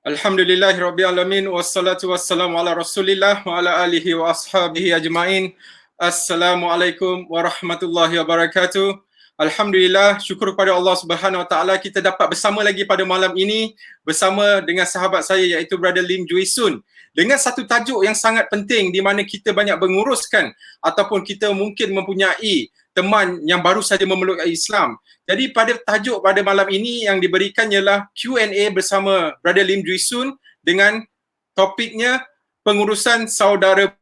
Alhamdulillahirabbil alamin wassalatu wassalamu ala Rasulillah wa ala alihi wa ashabihi ajmain. Assalamualaikum warahmatullahi wabarakatuh. Alhamdulillah, syukur kepada Allah Subhanahu wa taala kita dapat bersama lagi pada malam ini bersama dengan sahabat saya iaitu Brother Lim Joo Hee Soon dengan satu tajuk yang sangat penting di mana kita banyak menguruskan ataupun kita mungkin mempunyai teman yang baru saja memeluk Islam. Jadi pada tajuk pada malam ini yang diberikan ialah Q&A bersama Brother Lim Joo Hee Soon dengan topiknya pengurusan saudara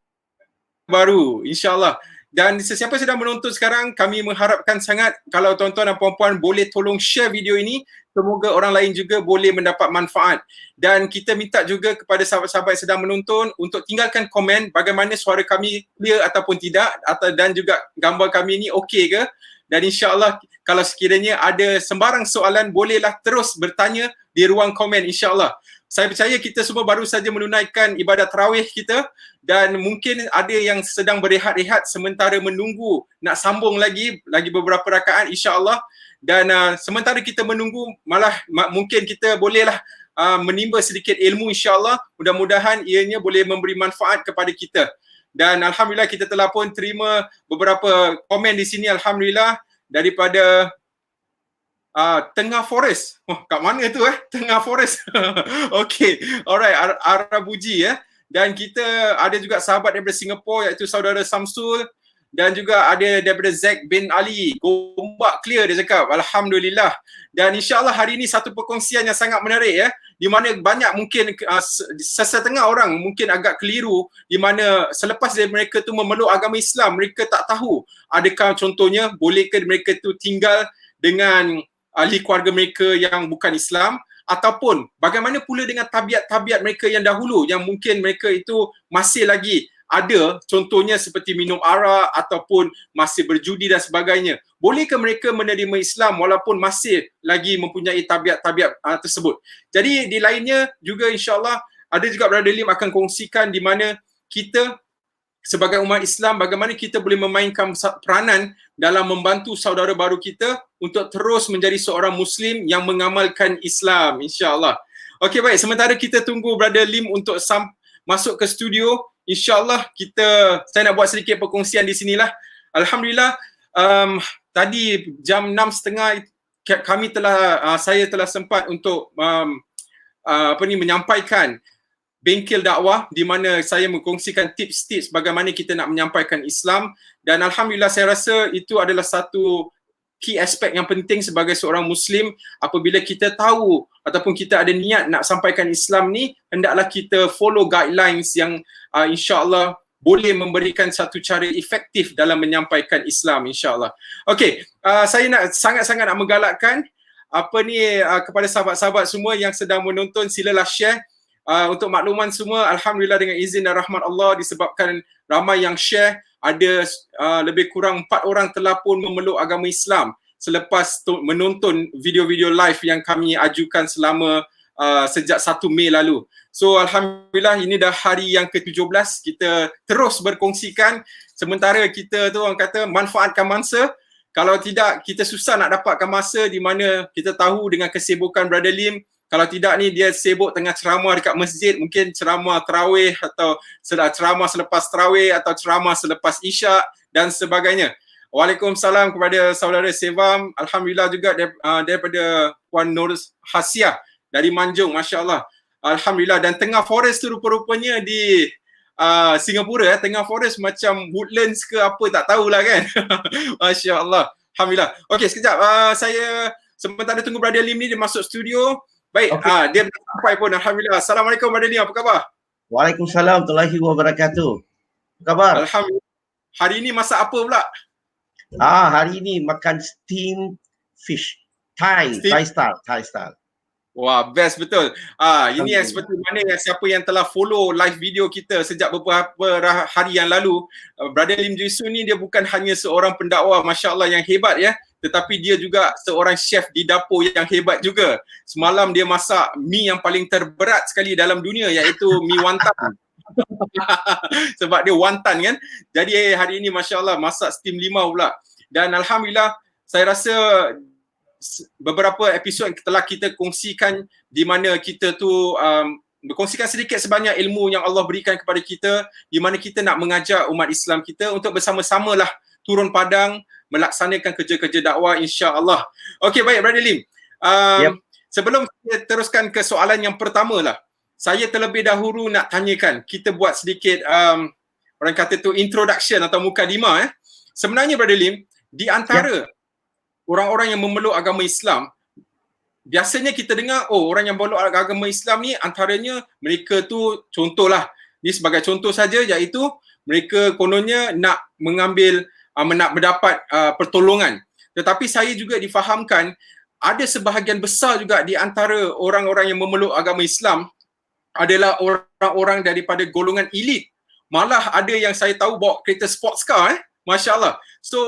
baru, insyaAllah. Dan sesiapa sedang menonton sekarang, kami mengharapkan sangat kalau tuan-tuan dan puan-puan boleh tolong share video ini, semoga orang lain juga boleh mendapat manfaat. Dan kita minta juga kepada sahabat-sahabat yang sedang menonton untuk tinggalkan komen bagaimana suara kami clear ataupun tidak, dan juga gambar kami ini okey ke. Dan insyaAllah kalau sekiranya ada sembarang soalan, bolehlah terus bertanya di ruang komen, insyaAllah. Saya percaya kita semua baru saja menunaikan ibadat tarawih kita dan mungkin ada yang sedang berehat-rehat sementara menunggu nak sambung lagi beberapa rakaat, insya-Allah. Dan sementara kita menunggu, malah mungkin kita bolehlah menimba sedikit ilmu, insya-Allah. Mudah-mudahan ianya boleh memberi manfaat kepada kita. Dan alhamdulillah kita telah pun terima beberapa komen di sini, alhamdulillah, daripada Tengah Forest. Oh, kat mana tu Tengah Forest. Okey. Alright, Arabuji Dan kita ada juga sahabat daripada Singapura iaitu saudara Samsul, dan juga ada daripada Zack bin Ali. Gombak clear dia cakap. Alhamdulillah. Dan insya-Allah hari ini satu perkongsian yang sangat menarik di mana banyak mungkin sesetengah orang mungkin agak keliru di mana selepas mereka tu memeluk agama Islam, mereka tak tahu adakah contohnya bolehkah mereka tu tinggal dengan ahli keluarga mereka yang bukan Islam, ataupun bagaimana pula dengan tabiat-tabiat mereka yang dahulu yang mungkin mereka itu masih lagi ada, contohnya seperti minum arak ataupun masih berjudi dan sebagainya. Bolehkah mereka menerima Islam walaupun masih lagi mempunyai tabiat-tabiat tersebut? Jadi di lainnya juga insya-Allah ada juga Brother Lim akan kongsikan di mana kita sebagai umat Islam bagaimana kita boleh memainkan peranan dalam membantu saudara baru kita untuk terus menjadi seorang Muslim yang mengamalkan Islam, insya-Allah. Okey, baik, sementara kita tunggu Brother Lim untuk masuk ke studio, insya-Allah saya nak buat sedikit perkongsian di sinilah. Alhamdulillah, tadi jam 6.30 saya telah sempat untuk menyampaikan bengkel dakwah di mana saya mengkongsikan tips-tips bagaimana kita nak menyampaikan Islam, dan alhamdulillah saya rasa itu adalah satu key aspek yang penting sebagai seorang Muslim. Apabila kita tahu ataupun kita ada niat nak sampaikan Islam ni, hendaklah kita follow guidelines yang insya-Allah boleh memberikan satu cara efektif dalam menyampaikan Islam, insya-Allah. Okey, saya nak sangat-sangat nak menggalakkan kepada sahabat-sahabat semua yang sedang menonton, silalah share. Untuk makluman semua, alhamdulillah dengan izin dan rahmat Allah, disebabkan ramai yang share, ada lebih kurang 4 orang telah pun memeluk agama Islam selepas menonton video-video live yang kami ajukan selama sejak 1 Mei lalu. So alhamdulillah ini dah hari yang ke-17 kita terus berkongsikan, sementara kita tu orang kata manfaatkan masa. Kalau tidak, kita susah nak dapatkan masa, di mana kita tahu dengan kesibukan Brother Lim. Kalau tidak ni dia sibuk tengah ceramah dekat masjid, mungkin ceramah tarawih atau ceramah selepas tarawih atau ceramah selepas isyak dan sebagainya. Waalaikumsalam kepada saudara Sevam. Alhamdulillah juga daripada Puan Nur Hasiah dari Manjung, masya-Allah. Alhamdulillah. Dan Tengah Forest tu rupa-rupanya di Singapura. Tengah Forest macam Woodlands ke apa tak tahulah kan. Masya-Allah. Alhamdulillah. Okey, sekejap. Saya sementara tunggu Brother Lim ni dia masuk studio. Baik, okay. Dia dah sampai pun, alhamdulillah. Assalamualaikum Brother Lim, apa khabar? Waalaikumsalam warahmatullahi wabarakatuh. Apa khabar? Alhamdulillah. Hari ni masak apa pula? Hari ni makan steamed fish. Thai style. Wah, best betul. Ini yang seperti mana yang siapa yang telah follow live video kita sejak beberapa hari yang lalu, Brother Lim Joo Hee Soon ni dia bukan hanya seorang pendakwah masya-Allah yang hebat tetapi dia juga seorang chef di dapur yang hebat juga. Semalam dia masak mi yang paling terberat sekali dalam dunia, iaitu mi wonton. Sebab dia wonton kan. Jadi hari ini masya-Allah masak steam limau pula. Dan alhamdulillah saya rasa beberapa episod yang telah kita kongsikan, di mana kita tu berkongsikan sedikit sebanyak ilmu yang Allah berikan kepada kita, di mana kita nak mengajak umat Islam kita untuk bersama-samalah turun padang melaksanakan kerja-kerja dakwah, insya-Allah. Okey, baik Brother Lim. Sebelum kita teruskan ke soalan yang pertama lah, saya terlebih dahulu nak tanyakan, kita buat sedikit orang kata tu introduction atau mukadimah. Sebenarnya Brother Lim, di antara orang-orang yang memeluk agama Islam, biasanya kita dengar, orang yang memeluk agama Islam ni antaranya mereka tu, contohlah, ni sebagai contoh saja, iaitu mereka kononnya nak mengambil, nak mendapat pertolongan. Tetapi saya juga difahamkan ada sebahagian besar juga di antara orang-orang yang memeluk agama Islam adalah orang-orang daripada golongan elit. Malah ada yang saya tahu bawa kereta sports car, Masya Allah. So,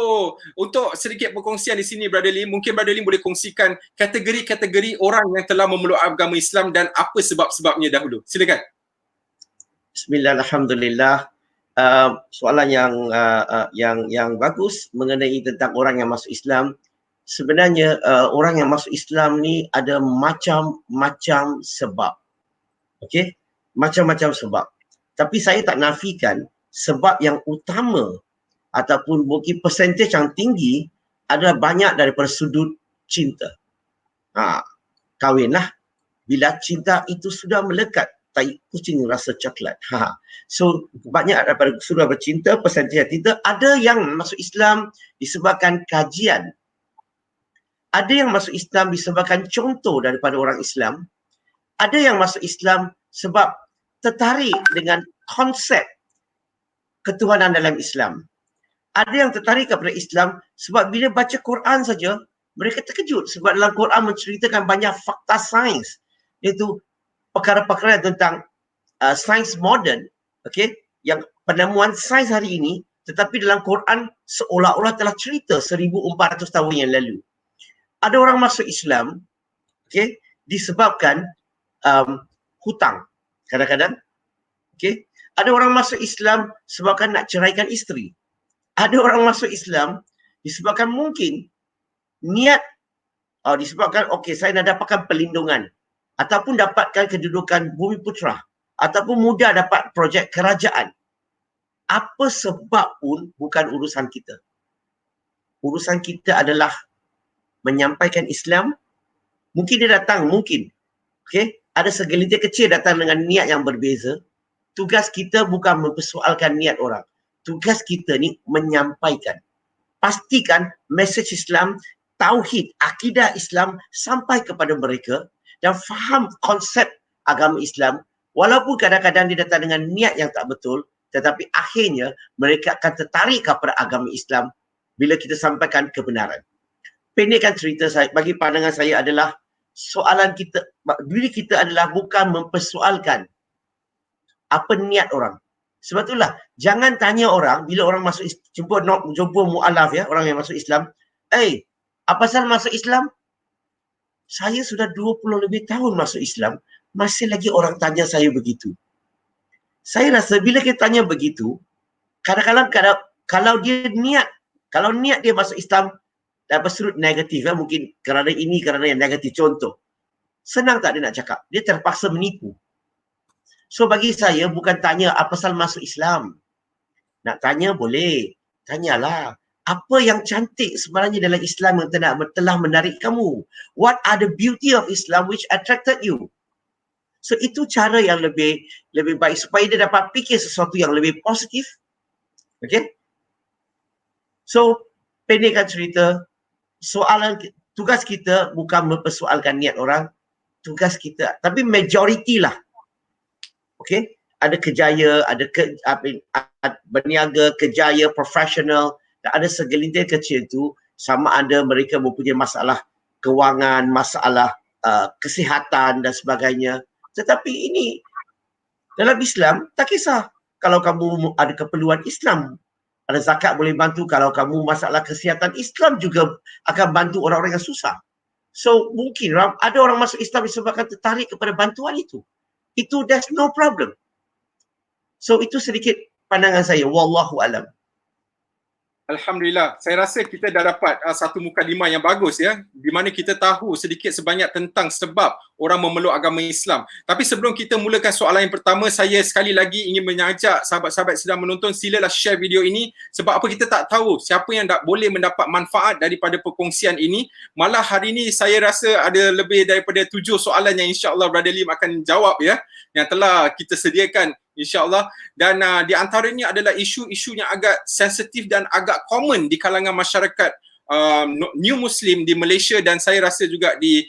untuk sedikit perkongsian di sini Brother Lim, mungkin Brother Lim boleh kongsikan kategori-kategori orang yang telah memeluk agama Islam dan apa sebab-sebabnya dahulu. Silakan. Bismillah, alhamdulillah. Soalan yang bagus mengenai tentang orang yang masuk Islam. Sebenarnya orang yang masuk Islam ni ada macam-macam sebab. Okey? Macam-macam sebab. Tapi saya tak nafikan sebab yang utama ataupun mungkin persentage yang tinggi adalah banyak daripada sudut cinta. Kahwinlah. Bila cinta itu sudah melekat, tai kucing rasa coklat. So banyak daripada sudah bercinta, persentage cinta. Ada yang masuk Islam disebabkan kajian. Ada yang masuk Islam disebabkan contoh daripada orang Islam. Ada yang masuk Islam sebab tertarik dengan konsep ketuhanan dalam Islam. Ada yang tertarik kepada Islam sebab bila baca Quran saja, mereka terkejut sebab dalam Quran menceritakan banyak fakta sains, iaitu perkara-perkara tentang sains moden, yang penemuan sains hari ini, tetapi dalam Quran seolah-olah telah cerita 1400 tahun yang lalu. Ada orang masuk Islam disebabkan hutang kadang-kadang. Ada orang masuk Islam sebabkan nak ceraikan isteri. Ada orang masuk Islam disebabkan mungkin niat disebabkan saya nak dapatkan perlindungan ataupun dapatkan kedudukan bumi putra ataupun mudah dapat projek kerajaan. Apa sebab pun bukan urusan kita. Urusan kita adalah menyampaikan Islam. Mungkin dia datang, ada segelintir kecil datang dengan niat yang berbeza. Tugas kita bukan mempersoalkan niat orang. Tugas kita ni menyampaikan. Pastikan mesej Islam, tauhid, akidah Islam sampai kepada mereka dan faham konsep agama Islam. Walaupun kadang-kadang dia datang dengan niat yang tak betul, tetapi akhirnya mereka akan tertarik kepada agama Islam bila kita sampaikan kebenaran. Pendekkan cerita saya, bagi pandangan saya adalah soalan kita, diri kita adalah bukan mempersoalkan apa niat orang. Sebab itulah, jangan tanya orang, bila orang masuk, jumpa mu'alaf orang yang masuk Islam, apa pasal masuk Islam? Saya sudah 20 lebih tahun masuk Islam, masih lagi orang tanya saya begitu. Saya rasa bila kita tanya begitu, kadang-kadang kalau niat dia masuk Islam dapat sudut negatif, mungkin kerana ini, kerana yang negatif, contoh. Senang tak dia nak cakap? Dia terpaksa menipu. So bagi saya bukan tanya apa pasal masuk Islam. Nak tanya boleh, tanyalah. Apa yang cantik sebenarnya dalam Islam yang telah menarik kamu? What are the beauty of Islam which attracted you? So itu cara yang lebih baik supaya dia dapat fikir sesuatu yang lebih positif. So pendekkan cerita, tugas kita bukan mempersoalkan niat orang, tugas kita, tapi majoriti lah. Ada kejaya, ada berniaga, kejaya, profesional, dan ada segelintir kecil tu sama ada mereka mempunyai masalah kewangan, masalah kesihatan dan sebagainya. Tetapi ini dalam Islam tak kisah. Kalau kamu ada keperluan Islam, ada zakat boleh bantu. Kalau kamu masalah kesihatan, Islam juga akan bantu orang-orang yang susah. So mungkin ada orang masuk Islam disebabkan tertarik kepada bantuan itu. There's no problem. So itu sedikit pandangan saya. Wallahu alam. Alhamdulillah, saya rasa kita dah dapat satu mukadimah yang bagus ya, di mana kita tahu sedikit sebanyak tentang sebab orang memeluk agama Islam. Tapi sebelum kita mulakan soalan yang pertama, saya sekali lagi ingin mengajak sahabat-sahabat sedang menonton, silalah share video ini. Sebab apa, kita tak tahu siapa yang boleh mendapat manfaat daripada perkongsian ini. Malah hari ini saya rasa ada lebih daripada 7 soalan yang insya-Allah Brother Lim akan jawab ya, yang telah kita sediakan insya-Allah. Dan di antaranya adalah isu-isu yang agak sensitif dan agak common di kalangan masyarakat New Muslim di Malaysia dan saya rasa juga di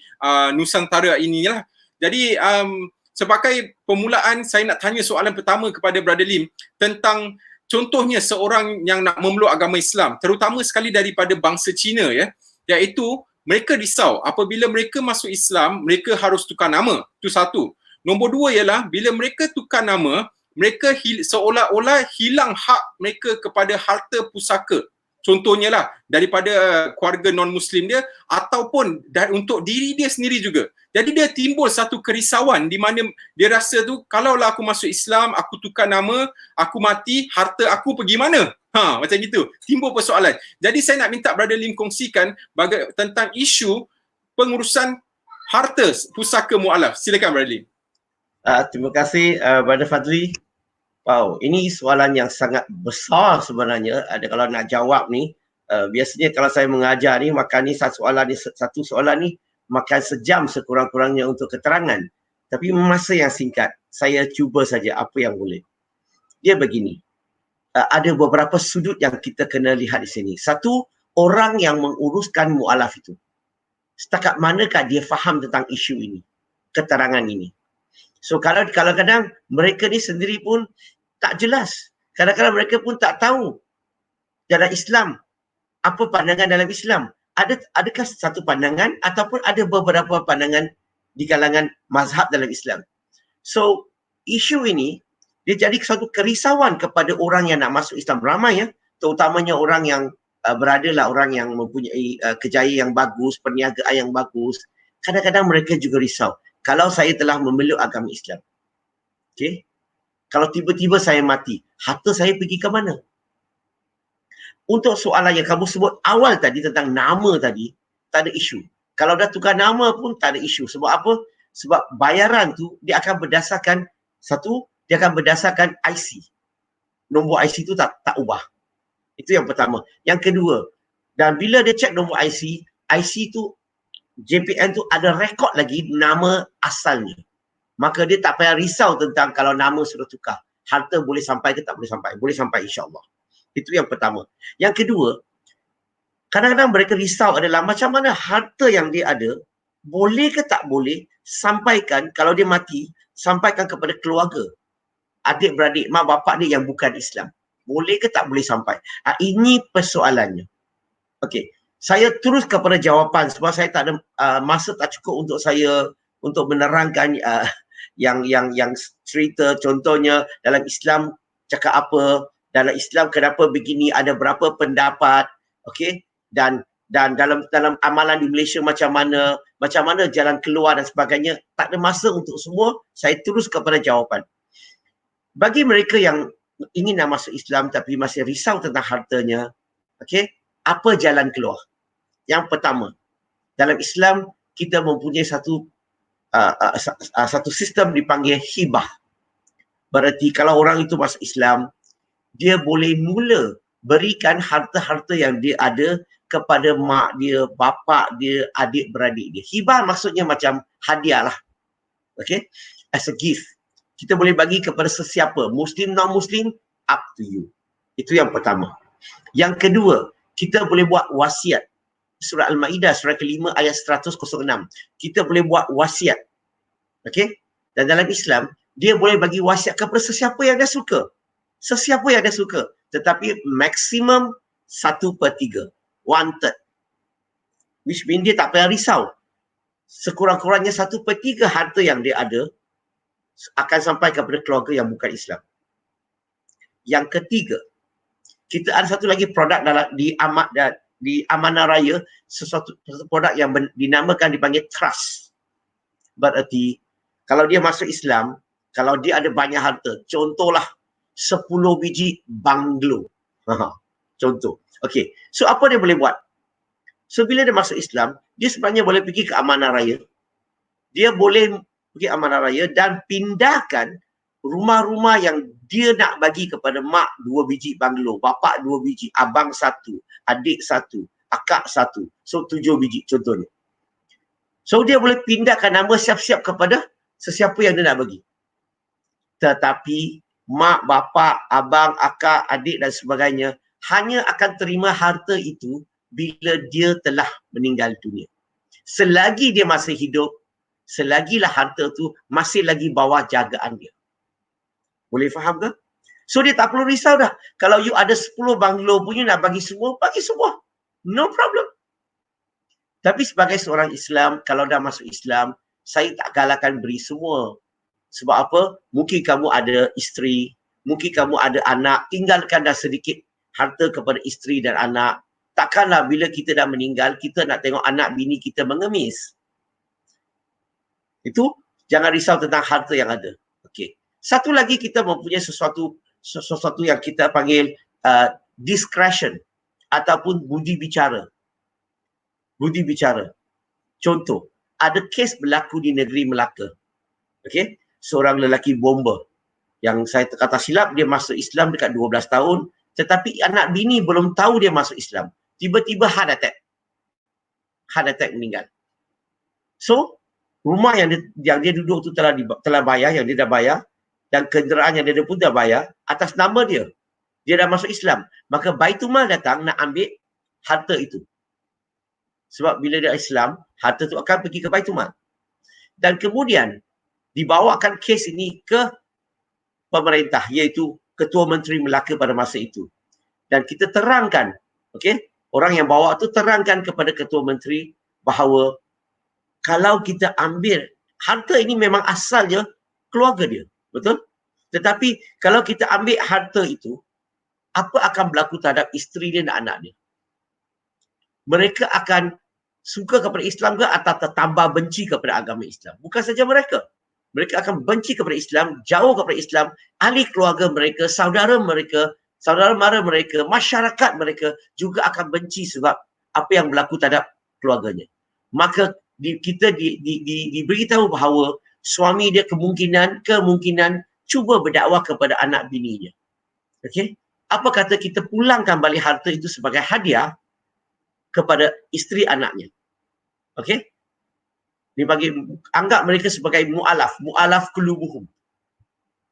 Nusantara inilah. Jadi sebagai permulaan, saya nak tanya soalan pertama kepada Brother Lim tentang contohnya seorang yang nak memeluk agama Islam, terutama sekali daripada bangsa Cina ya, iaitu mereka risau apabila mereka masuk Islam, mereka harus tukar nama. Itu satu. Nombor dua ialah bila mereka tukar nama, mereka seolah-olah hilang hak mereka kepada harta pusaka. Contohnya lah daripada keluarga non-Muslim dia ataupun untuk diri dia sendiri juga. Jadi dia timbul satu kerisauan di mana dia rasa tu, kalaulah aku masuk Islam, aku tukar nama, aku mati, harta aku pergi mana? Macam gitu. Timbul persoalan. Jadi saya nak minta Brother Lim kongsikan tentang isu pengurusan harta pusaka mu'alaf. Silakan Brother Lim. Terima kasih Brother Fadli. Wow, ini soalan yang sangat besar sebenarnya. Kalau nak jawab ni, biasanya kalau saya mengajar ni, maka ni satu soalan ni makan sejam sekurang-kurangnya untuk keterangan. Tapi masa yang singkat, saya cuba saja apa yang boleh. Dia begini, ada beberapa sudut yang kita kena lihat di sini. Satu, orang yang menguruskan mu'alaf itu, setakat manakah dia faham tentang isu ini, keterangan ini. So kalau kadang-kadang mereka ni sendiri pun tak jelas. Kadang-kadang mereka pun tak tahu dalam Islam, apa pandangan dalam Islam. Adakah satu pandangan ataupun ada beberapa pandangan di kalangan mazhab dalam Islam. So isu ini dia jadi satu kerisauan kepada orang yang nak masuk Islam. Ramai ya, terutamanya orang yang beradalah orang yang mempunyai kejayaan yang bagus, perniagaan yang bagus. Kadang-kadang mereka juga risau. Kalau saya telah memeluk agama Islam, okay, kalau tiba-tiba saya mati, harta saya pergi ke mana? Untuk soalan yang kamu sebut awal tadi tentang nama tadi, tak ada isu. Kalau dah tukar nama pun tak ada isu. Sebab apa? Sebab bayaran tu dia akan berdasarkan dia akan berdasarkan IC. Nombor IC tu tak ubah. Itu yang pertama. Yang kedua, dan bila dia cek nombor IC tu JPN tu ada rekod lagi nama asalnya. Maka dia tak payah risau tentang kalau nama sudah tukar. Harta boleh sampai ke tak boleh sampai? Boleh sampai insya-Allah. Itu yang pertama. Yang kedua, kadang-kadang mereka risau adalah macam mana harta yang dia ada, boleh ke tak boleh sampaikan kalau dia mati, sampaikan kepada keluarga, adik-beradik, mak bapak dia yang bukan Islam. Boleh ke tak boleh sampai? Ini persoalannya. Okey. Saya terus kepada jawapan sebab saya tak ada masa tak cukup untuk saya untuk menerangkan yang cerita. Contohnya dalam Islam cakap apa, dalam Islam kenapa begini, ada berapa pendapat, okey, dan dalam amalan di Malaysia macam mana jalan keluar dan sebagainya. Tak ada masa untuk semua, saya terus kepada jawapan. Bagi mereka yang ingin nak masuk Islam tapi masih risau tentang hartanya, okey, apa jalan keluar? Yang pertama, dalam Islam kita mempunyai satu sistem dipanggil hibah. Berarti kalau orang itu masuk Islam, dia boleh mula berikan harta-harta yang dia ada kepada mak dia, bapa dia, adik-beradik dia. Hibah maksudnya macam hadiah lah. Okay? As a gift. Kita boleh bagi kepada sesiapa. Muslim, non-Muslim, up to you. Itu yang pertama. Yang kedua, kita boleh buat wasiat. Surah Al-Ma'idah, surah ke-5 ayat 100:06. Kita boleh buat wasiat. Okey? Dan dalam Islam, dia boleh bagi wasiat kepada sesiapa yang dia suka. Sesiapa yang dia suka. Tetapi maksimum 1/3. 1/3. Which means dia tak payah risau. Sekurang-kurangnya 1/3 harta yang dia ada akan sampai kepada keluarga yang bukan Islam. Yang ketiga, kita ada satu lagi produk di amanah raya, sesuatu produk yang dinamakan dipanggil trust. Berarti kalau dia masuk Islam, kalau dia ada banyak harta, contohlah 10 biji banglo. Contoh. Okey, so apa dia boleh buat? So bila dia masuk Islam, dia sebenarnya boleh pergi ke amanah raya. Dia boleh pergi amanah raya dan pindahkan rumah-rumah yang dia nak bagi kepada mak 2 biji banglo, bapak 2 biji, abang 1, adik 1, akak 1. So 7 biji contohnya. So dia boleh pindahkan nama siap-siap kepada sesiapa yang dia nak bagi. Tetapi mak, bapa, abang, akak, adik dan sebagainya hanya akan terima harta itu bila dia telah meninggal dunia. Selagi dia masih hidup, selagilah harta tu masih lagi bawah jagaan dia. Boleh faham ke? So dia tak perlu risau dah. Kalau you ada 10 banglo punya nak bagi semua, bagi semua. No problem. Tapi sebagai seorang Islam, kalau dah masuk Islam, saya tak galakkan beri semua. Sebab apa? Mungkin kamu ada isteri, mungkin kamu ada anak, tinggalkan dah sedikit harta kepada isteri dan anak. Takkanlah bila kita dah meninggal, kita nak tengok anak bini kita mengemis. Itu jangan risau tentang harta yang ada. Okey. Satu lagi kita mempunyai sesuatu yang kita panggil discretion ataupun budi bicara. Budi bicara. Contoh, ada kes berlaku di negeri Melaka. Okey, seorang lelaki bomber yang saya kata silap dia masuk Islam dekat 12 tahun, tetapi anak bini belum tahu dia masuk Islam. Tiba-tiba heart attack. Heart attack meninggal. So, rumah yang dia duduk tu telah bayar, yang dia dah bayar, dan kenderaan yang dia pun dah bayar atas nama dia. Dia dah masuk Islam. Maka Baitul Mal datang nak ambil harta itu. Sebab bila dia Islam, harta tu akan pergi ke Baitul Mal. Dan kemudian dibawakan kes ini ke pemerintah, iaitu Ketua Menteri Melaka pada masa itu. Dan kita terangkan, okey, orang yang bawa tu terangkan kepada Ketua Menteri bahawa kalau kita ambil harta ini memang asalnya keluarga dia, betul? Tetapi kalau kita ambil harta itu, apa akan berlaku terhadap isteri dia dan anak dia? Mereka akan suka kepada Islam ke atau tertambah benci kepada agama Islam? Bukan saja mereka. Mereka akan benci kepada Islam, jauh kepada Islam, ahli keluarga mereka, saudara mara mereka, masyarakat mereka juga akan benci sebab apa yang berlaku terhadap keluarganya. Maka kita diberitahu bahawa suami dia kemungkinan cuba berdakwah kepada anak bininya. Okey? Apa kata kita pulangkan balik harta itu sebagai hadiah kepada isteri anaknya. Okey? Anggap mereka sebagai mu'alaf qulubuhum.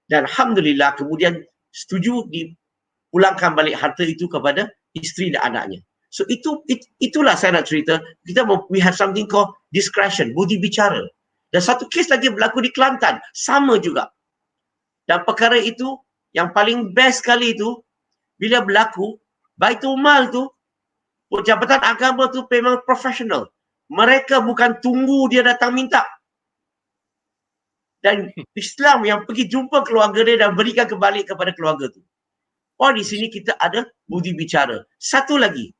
Dan alhamdulillah kemudian setuju dipulangkan balik harta itu kepada isteri dan anaknya. So itulah saya nak cerita. We have something called discretion, budi bicara. Dan satu kes lagi berlaku di Kelantan, sama juga. Dan perkara itu yang paling best sekali itu bila berlaku, Baitul Mal tu, Jabatan Agama tu memang profesional. Mereka bukan tunggu dia datang minta. Dan Islam yang pergi jumpa keluarga dia dan berikan kembali kepada keluarga tu. Oh, di sini kita ada budi bicara. Satu lagi.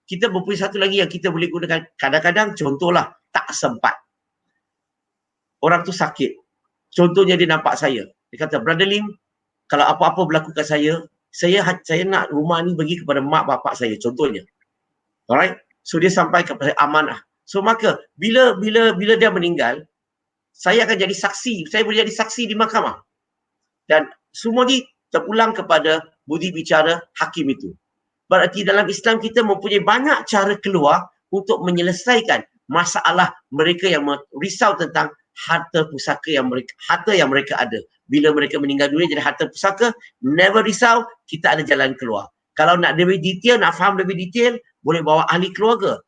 Kita mempunyai satu lagi yang kita boleh gunakan. Kadang-kadang contohlah tak sempat. Orang tu sakit. Contohnya dia nampak saya. Dia kata, Brother Lim, kalau apa-apa berlaku kat saya nak rumah ni bagi kepada mak bapak saya. Contohnya. Alright? So dia sampai kepada amanah. So maka bila dia meninggal, saya akan jadi saksi. Saya boleh jadi saksi di mahkamah. Dan semua ni terulang kepada budi bicara hakim itu. Berarti dalam Islam kita mempunyai banyak cara keluar untuk menyelesaikan masalah mereka yang risau tentang harta pusaka yang mereka ada. Bila mereka meninggal dunia jadi harta pusaka, never risau, kita ada jalan keluar. Kalau nak lebih detail, nak faham lebih detail, boleh bawa ahli keluarga.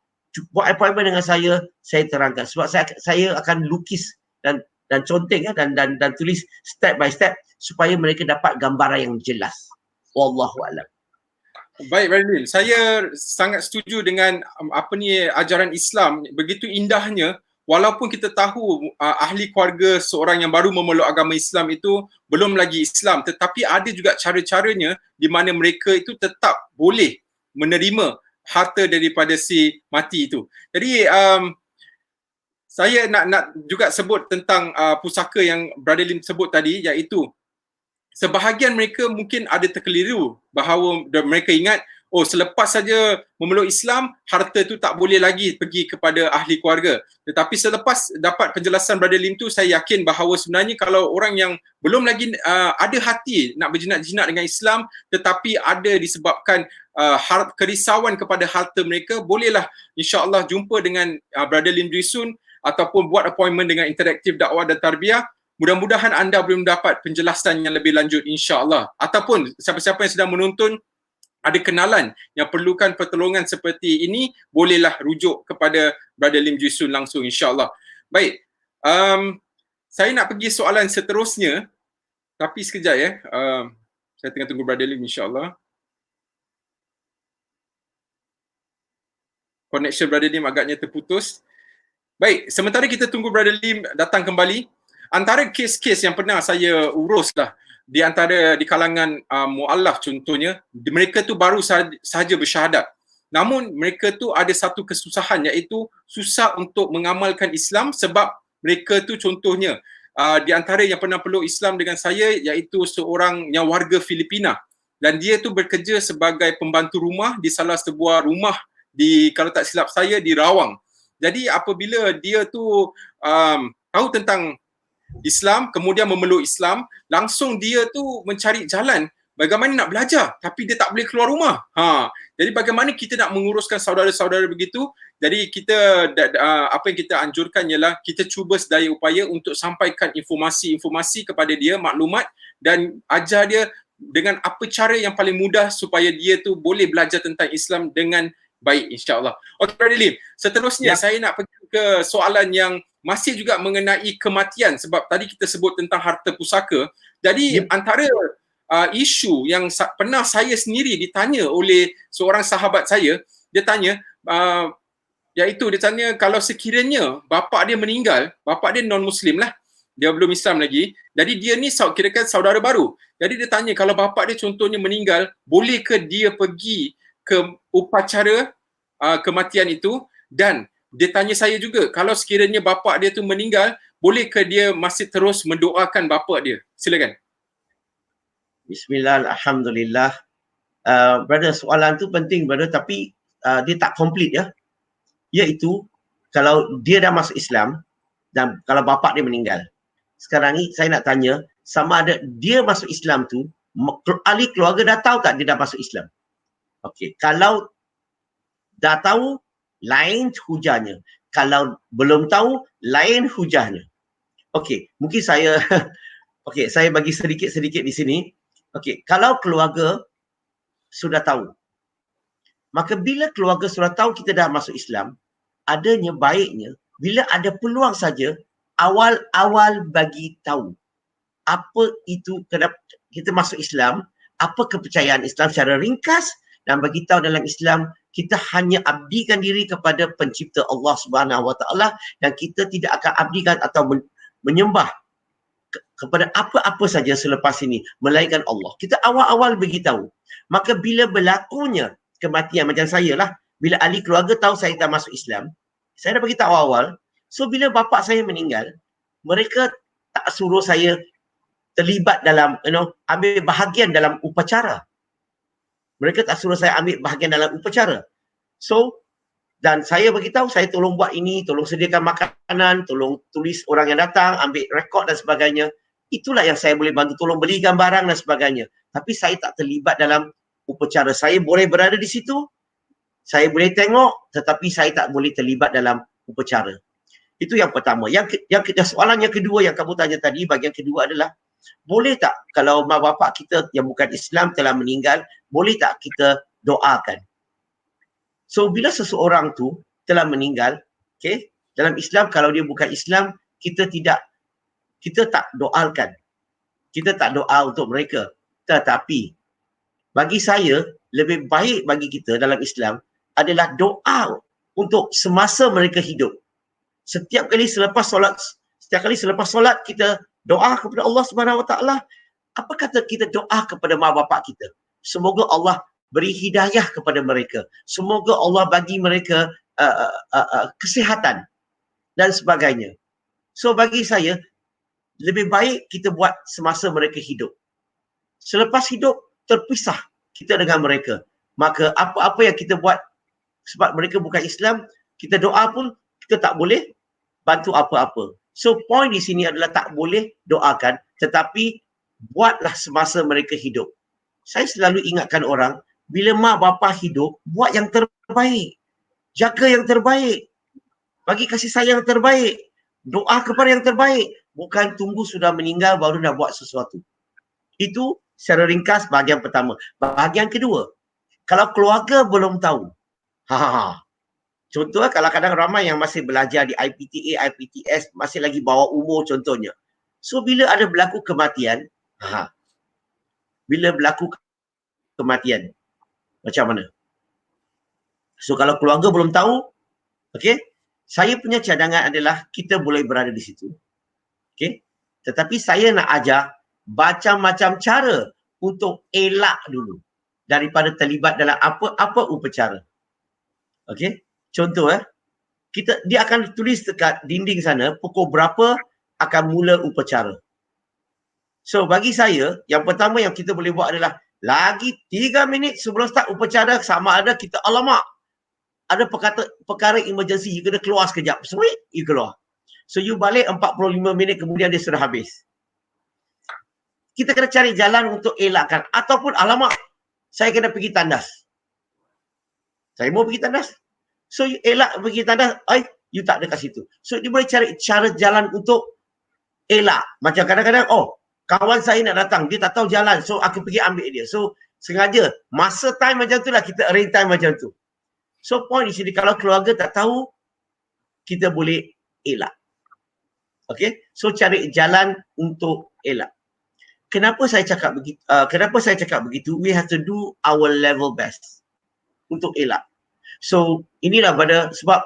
Buat appointment dengan saya terangkan. Sebab saya akan lukis dan conteng dan tulis step by step supaya mereka dapat gambaran yang jelas. Wallahu a'lam. Baik, Brother, saya sangat setuju dengan ajaran Islam begitu indahnya. Walaupun kita tahu ahli keluarga seorang yang baru memeluk agama Islam itu belum lagi Islam, tetapi ada juga cara-caranya di mana mereka itu tetap boleh menerima harta daripada si mati itu. Jadi saya nak juga sebut tentang pusaka yang Brother Lim sebut tadi, iaitu sebahagian mereka mungkin ada terkeliru bahawa mereka ingat oh selepas saja memeluk Islam, harta tu tak boleh lagi pergi kepada ahli keluarga. Tetapi selepas dapat penjelasan Brother Lim tu, saya yakin bahawa sebenarnya kalau orang yang belum lagi ada hati nak berjinak-jinak dengan Islam, tetapi ada disebabkan kerisauan kepada harta mereka, bolehlah insya-Allah jumpa dengan Brother Lim Juisun ataupun buat appointment dengan Interaktif Dakwah dan Tarbiyah. Mudah-mudahan anda boleh mendapat penjelasan yang lebih lanjut insya-Allah. Ataupun siapa-siapa yang sedang menonton ada kenalan yang perlukan pertolongan seperti ini, bolehlah rujuk kepada Brother Lim Juisun langsung insya-Allah. Baik. Saya nak pergi soalan seterusnya, tapi sekejap ya. Saya tengah tunggu Brother Lim insya-Allah. Connection Brother Lim agaknya terputus. Baik, sementara kita tunggu Brother Lim datang kembali, antara kes-kes yang pernah saya urus lah di antara di kalangan mu'allaf contohnya, mereka tu baru sahaja bersyahadat. Namun mereka tu ada satu kesusahan, iaitu susah untuk mengamalkan Islam sebab mereka tu contohnya di antara yang pernah peluk Islam dengan saya iaitu seorang yang warga Filipina, dan dia tu bekerja sebagai pembantu rumah di salah sebuah rumah di, kalau tak silap saya, di Rawang. Jadi apabila dia tu tahu tentang Islam, kemudian memeluk Islam, langsung dia tu mencari jalan bagaimana nak belajar, tapi dia tak boleh keluar rumah. Jadi bagaimana kita nak menguruskan saudara-saudara begitu? Jadi kita apa yang kita anjurkan ialah kita cuba sedaya upaya untuk sampaikan informasi-informasi kepada dia, maklumat, dan ajar dia dengan apa cara yang paling mudah supaya dia tu boleh belajar tentang Islam dengan baik insya-Allah. Okey Brother Lim, seterusnya saya nak pergi ke soalan yang masih juga mengenai kematian, sebab tadi kita sebut tentang harta pusaka. Jadi antara isu yang pernah saya sendiri ditanya oleh seorang sahabat saya, dia tanya iaitu dia tanya kalau sekiranya bapa dia meninggal, bapa dia non-Muslim lah, dia belum Islam lagi, jadi dia ni kira-kira saudara baru. Jadi dia tanya kalau bapa dia contohnya meninggal, boleh ke dia pergi ke upacara kematian itu? Dan dia tanya saya juga, kalau sekiranya bapa dia tu meninggal, boleh ke dia masih terus mendoakan bapa dia? Silakan. Bismillah, alhamdulillah. Brother, soalan tu penting brother, tapi dia tak complete ya. Iaitu kalau dia dah masuk Islam dan kalau bapa dia meninggal. Sekarang ni saya nak tanya, sama ada dia masuk Islam tu, ahli keluarga dah tahu tak dia dah masuk Islam? Okey, kalau dah tahu, lain hujahnya. Kalau belum tahu, lain hujahnya. Okey, mungkin saya okey, saya bagi sedikit-sedikit di sini. Okey, kalau keluarga sudah tahu, maka bila keluarga sudah tahu kita dah masuk Islam, adanya baiknya bila ada peluang saja, awal-awal bagi tahu apa itu, kenapa kita masuk Islam, apa kepercayaan Islam secara ringkas, dan bagi tahu dalam Islam kita hanya abdikan diri kepada pencipta Allah Subhanahu Wa Taala, dan kita tidak akan abdikan atau menyembah kepada apa-apa saja selepas ini melainkan Allah. Kita awal-awal beritahu. Maka bila berlakunya kematian macam saya lah, bila ahli keluarga tahu saya dah masuk Islam, saya dah beritahu awal. So bila bapa saya meninggal, mereka tak suruh saya terlibat dalam ambil bahagian dalam upacara. Mereka tak suruh saya ambil bahagian dalam upacara. So, dan saya beritahu, saya tolong buat ini, tolong sediakan makanan, tolong tulis orang yang datang, ambil rekod dan sebagainya. Itulah yang saya boleh bantu, tolong belikan barang dan sebagainya. Tapi saya tak terlibat dalam upacara. Saya boleh berada di situ, saya boleh tengok, tetapi saya tak boleh terlibat dalam upacara. Itu yang pertama. Soalan yang kedua yang kamu tanya tadi, bahagian kedua adalah, boleh tak kalau mak bapak kita yang bukan Islam telah meninggal, boleh tak kita doakan? So bila seseorang tu telah meninggal, okay, dalam Islam kalau dia bukan Islam, kita tak doakan. Kita tak doa untuk mereka. Tetapi bagi saya, lebih baik bagi kita dalam Islam adalah doa untuk semasa mereka hidup. Setiap kali selepas solat kita doa kepada Allah Subhanahu Wa Taala. Apa kata kita doa kepada mak bapak kita? Semoga Allah beri hidayah kepada mereka. Semoga Allah bagi mereka kesihatan dan sebagainya. So bagi saya, lebih baik kita buat semasa mereka hidup. Selepas hidup, terpisah kita dengan mereka. Maka apa-apa yang kita buat sebab mereka bukan Islam, kita doa pun kita tak boleh bantu apa-apa. So point di sini adalah tak boleh doakan, tetapi buatlah semasa mereka hidup. Saya selalu ingatkan orang, bila mak bapa hidup, buat yang terbaik. Jaga yang terbaik. Bagi kasih sayang yang terbaik. Doa kepada yang terbaik. Bukan tunggu sudah meninggal baru nak buat sesuatu. Itu secara ringkas bahagian pertama. Bahagian kedua, kalau keluarga belum tahu, contoh kalau kadang ramai yang masih belajar di IPTA, IPTS, masih lagi bawah umur contohnya. So bila ada berlaku kematian, bila berlaku kematian, macam mana? So kalau keluarga belum tahu, okey, saya punya cadangan adalah kita boleh berada di situ. Okey. Tetapi saya nak ajar macam-macam cara untuk elak dulu daripada terlibat dalam apa-apa upacara. Okey. Contoh dia akan tulis dekat dinding sana pukul berapa akan mula upacara. So bagi saya, yang pertama yang kita boleh buat adalah lagi 3 minit sebelum start upacara, sama ada kita alamak ada perkara emergency, you kena keluar sekejap. Sweet, you keluar. So you balik 45 minit kemudian dia sudah habis. Kita kena cari jalan untuk elakkan. Ataupun alamak, saya kena pergi tandas. Saya mau pergi tandas. So you elak pergi tandas, you tak ada kat situ. So dia boleh cari cara jalan untuk elak. Macam kadang-kadang, kawan saya nak datang, dia tak tahu jalan. So aku pergi ambil dia. So sengaja, masa time macam tu lah kita arrange time macam tu. So point di sini, kalau keluarga tak tahu, kita boleh elak. Okay, so cari jalan untuk elak. Kenapa saya cakap begitu? We have to do our level best untuk elak. So inilah sebab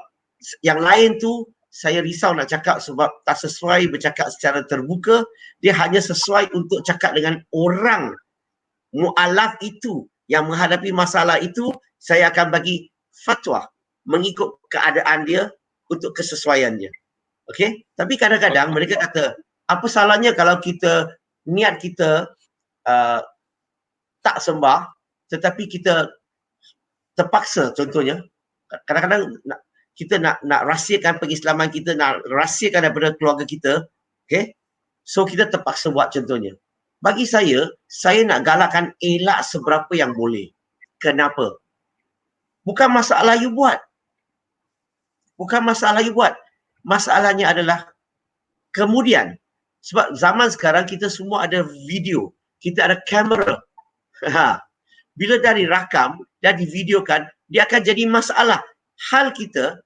yang lain tu saya risau nak cakap sebab tak sesuai bercakap secara terbuka. Dia hanya sesuai untuk cakap dengan orang mu'alaf itu yang menghadapi masalah itu. Saya akan bagi fatwa mengikut keadaan dia untuk kesesuaian dia. Okey? Tapi kadang-kadang mereka kata, apa salahnya kalau niat kita tak sembah tetapi kita terpaksa, contohnya kadang-kadang kita nak rahsiakan pengislaman kita, nak rahsiakan daripada keluarga kita, okey? So kita terpaksa buat contohnya. Bagi saya nak galakkan elak seberapa yang boleh. Kenapa? Bukan masalah you buat. Masalahnya adalah kemudian, sebab zaman sekarang kita semua ada video, kita ada kamera. Bila dah dirakam, dah divideokan, dia akan jadi masalah. Hal kita,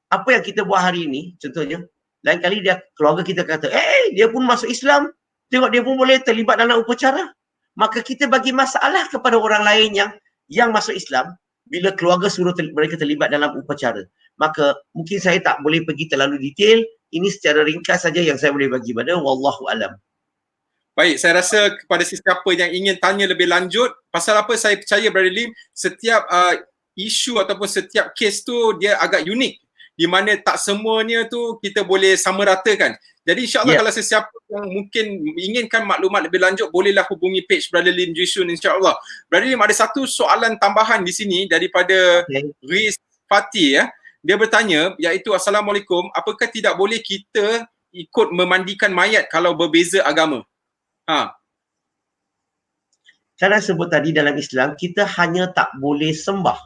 apa yang kita buat hari ini, contohnya, lain kali keluarga kita kata, dia pun masuk Islam, tengok dia pun boleh terlibat dalam upacara. Maka kita bagi masalah kepada orang lain yang masuk Islam, bila keluarga suruh mereka terlibat dalam upacara. Maka mungkin saya tak boleh pergi terlalu detail, ini secara ringkas saja yang saya boleh bagi pada wallahu alam. Baik, saya rasa kepada sesiapa yang ingin tanya lebih lanjut, pasal apa saya percaya Brother Lim, setiap isu ataupun setiap kes tu dia agak unik, di mana tak semuanya tu kita boleh sama ratakan. Jadi insyaAllah kalau sesiapa yang mungkin inginkan maklumat lebih lanjut, bolehlah hubungi page Brother Lim Juisun insyaAllah. Brother Lim, ada satu soalan tambahan di sini daripada Riz Fatih. Dia bertanya, iaitu Assalamualaikum, apakah tidak boleh kita ikut memandikan mayat kalau berbeza agama? Saya sebut tadi dalam Islam, kita hanya tak boleh sembah.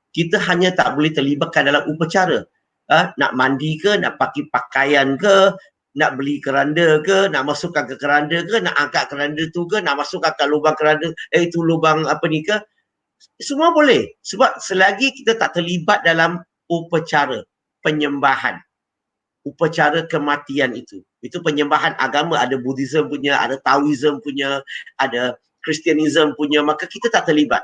Kita hanya tak boleh terlibatkan dalam upacara. Nak mandi ke, nak pakai pakaian ke, nak beli keranda ke, nak masukkan ke keranda ke, nak angkat keranda tu ke, nak masukkan ke lubang keranda, itu lubang apa ni ke. Semua boleh. Sebab selagi kita tak terlibat dalam upacara penyembahan, upacara kematian itu penyembahan agama, ada Buddhism punya, ada Taoism punya, ada Kristianism punya, maka kita tak terlibat.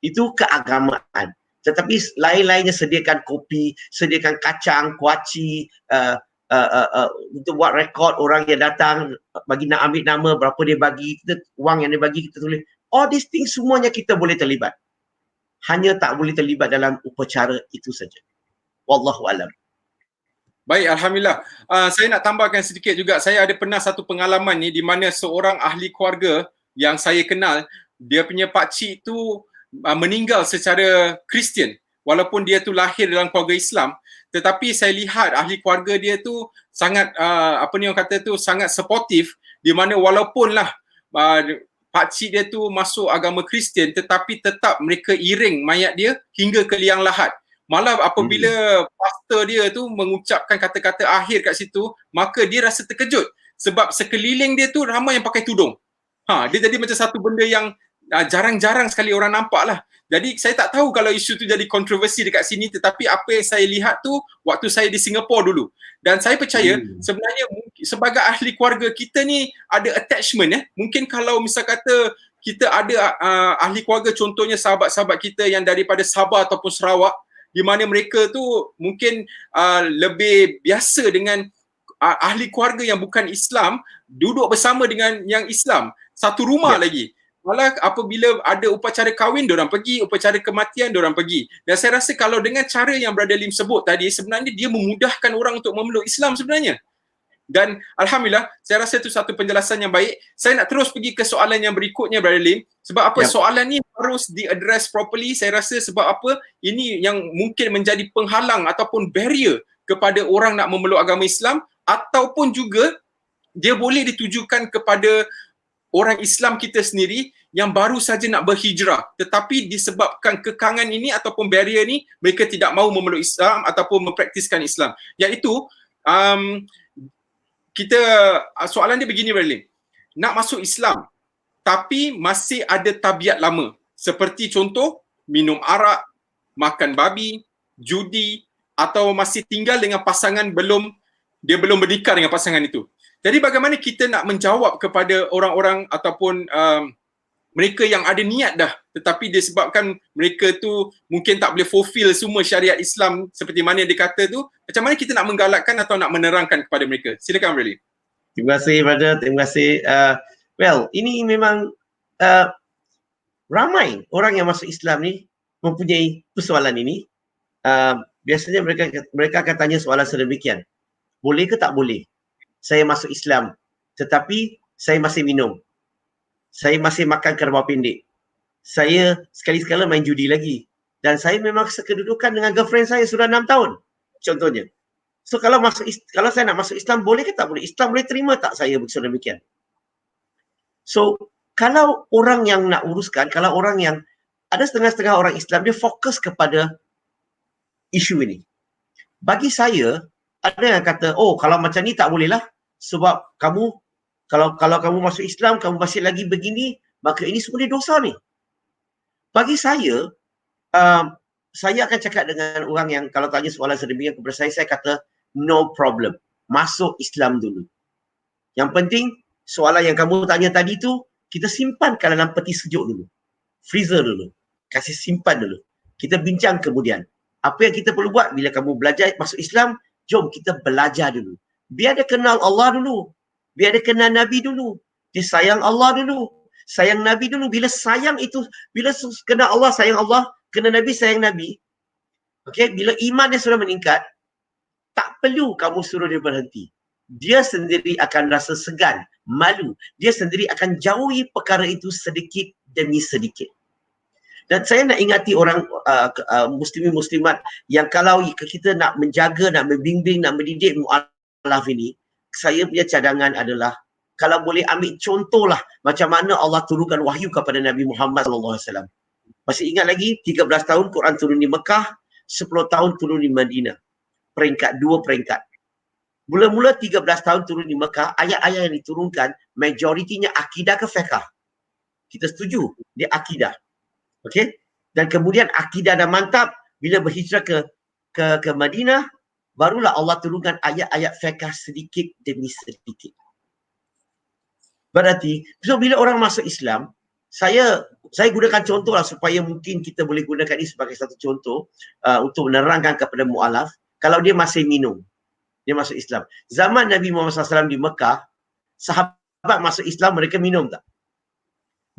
Itu keagamaan. Tetapi lain-lainnya, sediakan kopi, sediakan kacang, kuaci, untuk buat rekod orang yang datang, bagi nak ambil nama, berapa dia bagi, wang yang dia bagi, kita tulis. All these things semuanya kita boleh terlibat. Hanya tak boleh terlibat dalam upacara itu saja. Wallahu alam. Baik, Alhamdulillah. Saya nak tambahkan sedikit juga. Saya ada pernah satu pengalaman ni di mana seorang ahli keluarga yang saya kenal, dia punya pakcik tu meninggal secara Kristian, walaupun dia tu lahir dalam keluarga Islam, tetapi saya lihat ahli keluarga dia tu sangat apa ni orang kata tu, sangat supportive, di mana walaupun lah pakcik dia tu masuk agama Kristian, tetapi tetap mereka iring mayat dia hingga ke liang lahat. Malah apabila pastor dia tu mengucapkan kata-kata akhir kat situ, maka dia rasa terkejut sebab sekeliling dia tu ramai yang pakai tudung. Dia jadi macam satu benda yang jarang-jarang sekali orang nampak lah. Jadi saya tak tahu kalau isu tu jadi kontroversi dekat sini, tetapi apa yang saya lihat tu waktu saya di Singapura dulu. Dan saya percaya sebenarnya sebagai ahli keluarga kita ni ada attachment. Mungkin kalau misal kata kita ada ahli keluarga, contohnya sahabat-sahabat kita yang daripada Sabah ataupun Sarawak, di mana mereka tu mungkin lebih biasa dengan ahli keluarga yang bukan Islam, duduk bersama dengan yang Islam, satu rumah lagi. Malah apabila ada upacara kahwin, diorang pergi, upacara kematian, diorang pergi. Dan saya rasa kalau dengan cara yang Brother Lim sebut tadi, sebenarnya dia memudahkan orang untuk memeluk Islam sebenarnya. Dan Alhamdulillah, saya rasa itu satu penjelasan yang baik. Saya nak terus pergi ke soalan yang berikutnya, Brother Lim. Sebab apa? Soalan ni harus di-address properly. Saya rasa sebab apa? Ini yang mungkin menjadi penghalang ataupun barrier kepada orang nak memeluk agama Islam, ataupun juga dia boleh ditujukan kepada orang Islam kita sendiri yang baru saja nak berhijrah, tetapi disebabkan kekangan ini ataupun barrier ni, mereka tidak mahu memeluk Islam ataupun mempraktiskan Islam. Iaitu soalan dia begini, Brother Lim. Nak masuk Islam tapi masih ada tabiat lama, seperti contoh minum arak, makan babi, judi, atau masih tinggal dengan pasangan dia belum bernikah dengan pasangan itu. Jadi bagaimana kita nak menjawab kepada orang-orang ataupun mereka yang ada niat dah, tetapi disebabkan mereka tu mungkin tak boleh fulfill semua syariat Islam seperti mana yang dikata tu, macam mana kita nak menggalakkan atau nak menerangkan kepada mereka? Silakan, Brother. Terima kasih, brother. Terima kasih. Ini memang ramai orang yang masuk Islam ni mempunyai persoalan ini. Biasanya mereka akan tanya soalan sedemikian. Boleh ke tak boleh saya masuk Islam, tetapi saya masih minum, saya masih makan kerbau pendek, saya sekali-sekala main judi lagi, dan saya memang sekedudukan dengan girlfriend saya sudah 6 tahun, contohnya. So kalau saya nak masuk Islam, boleh ke tak boleh? Islam boleh terima tak saya sedemikian? So kalau orang yang nak uruskan, kalau orang yang ada setengah-setengah orang Islam, dia fokus kepada isu ini. Bagi saya, ada yang kata, oh kalau macam ni tak boleh lah, sebab kamu, kalau kamu masuk Islam, kamu masih lagi begini, maka ini sebenarnya dosa ni. Bagi saya, saya akan cakap dengan orang yang kalau tanya soalan sedemikian kepada saya kata, no problem. Masuk Islam dulu. Yang penting, soalan yang kamu tanya tadi tu, kita simpankan dalam peti sejuk dulu. Freezer dulu. Kasih simpan dulu. Kita bincang kemudian. Apa yang kita perlu buat bila kamu belajar masuk Islam, jom kita belajar dulu. Biar dia kenal Allah dulu. Biar dia kenal Nabi dulu. Dia sayang Allah dulu. Sayang Nabi dulu. Bila sayang itu, bila kenal Allah, sayang Allah, kenal Nabi, sayang Nabi. Okay, bila iman dia sudah meningkat, tak perlu kamu suruh dia berhenti. Dia sendiri akan rasa segan, malu. Dia sendiri akan jauhi perkara itu sedikit demi sedikit. Dan saya nak ingati orang muslimin-muslimat yang kalau kita nak menjaga, nak membimbing, nak mendidik mu'alaf ini, saya punya cadangan adalah kalau boleh ambil contohlah macam mana Allah turunkan wahyu kepada Nabi Muhammad SAW. Masih ingat lagi 13 tahun Quran turun di Mekah, 10 tahun turun di Madinah. Peringkat 2 peringkat. Mula-mula 13 tahun turun di Mekah, ayat-ayat yang diturunkan majoritinya akidah ke fiqh. Kita setuju, dia akidah. Okey? Dan kemudian akidah dah mantap, bila berhijrah ke Madinah, barulah Allah turunkan ayat-ayat fiqh sedikit demi sedikit. Berarti, so bila orang masuk Islam, saya gunakan contoh lah supaya mungkin kita boleh gunakan ini sebagai satu contoh untuk menerangkan kepada mu'alaf. Kalau dia masih minum, dia masuk Islam. Zaman Nabi Muhammad SAW di Mekah, sahabat masuk Islam, mereka minum tak?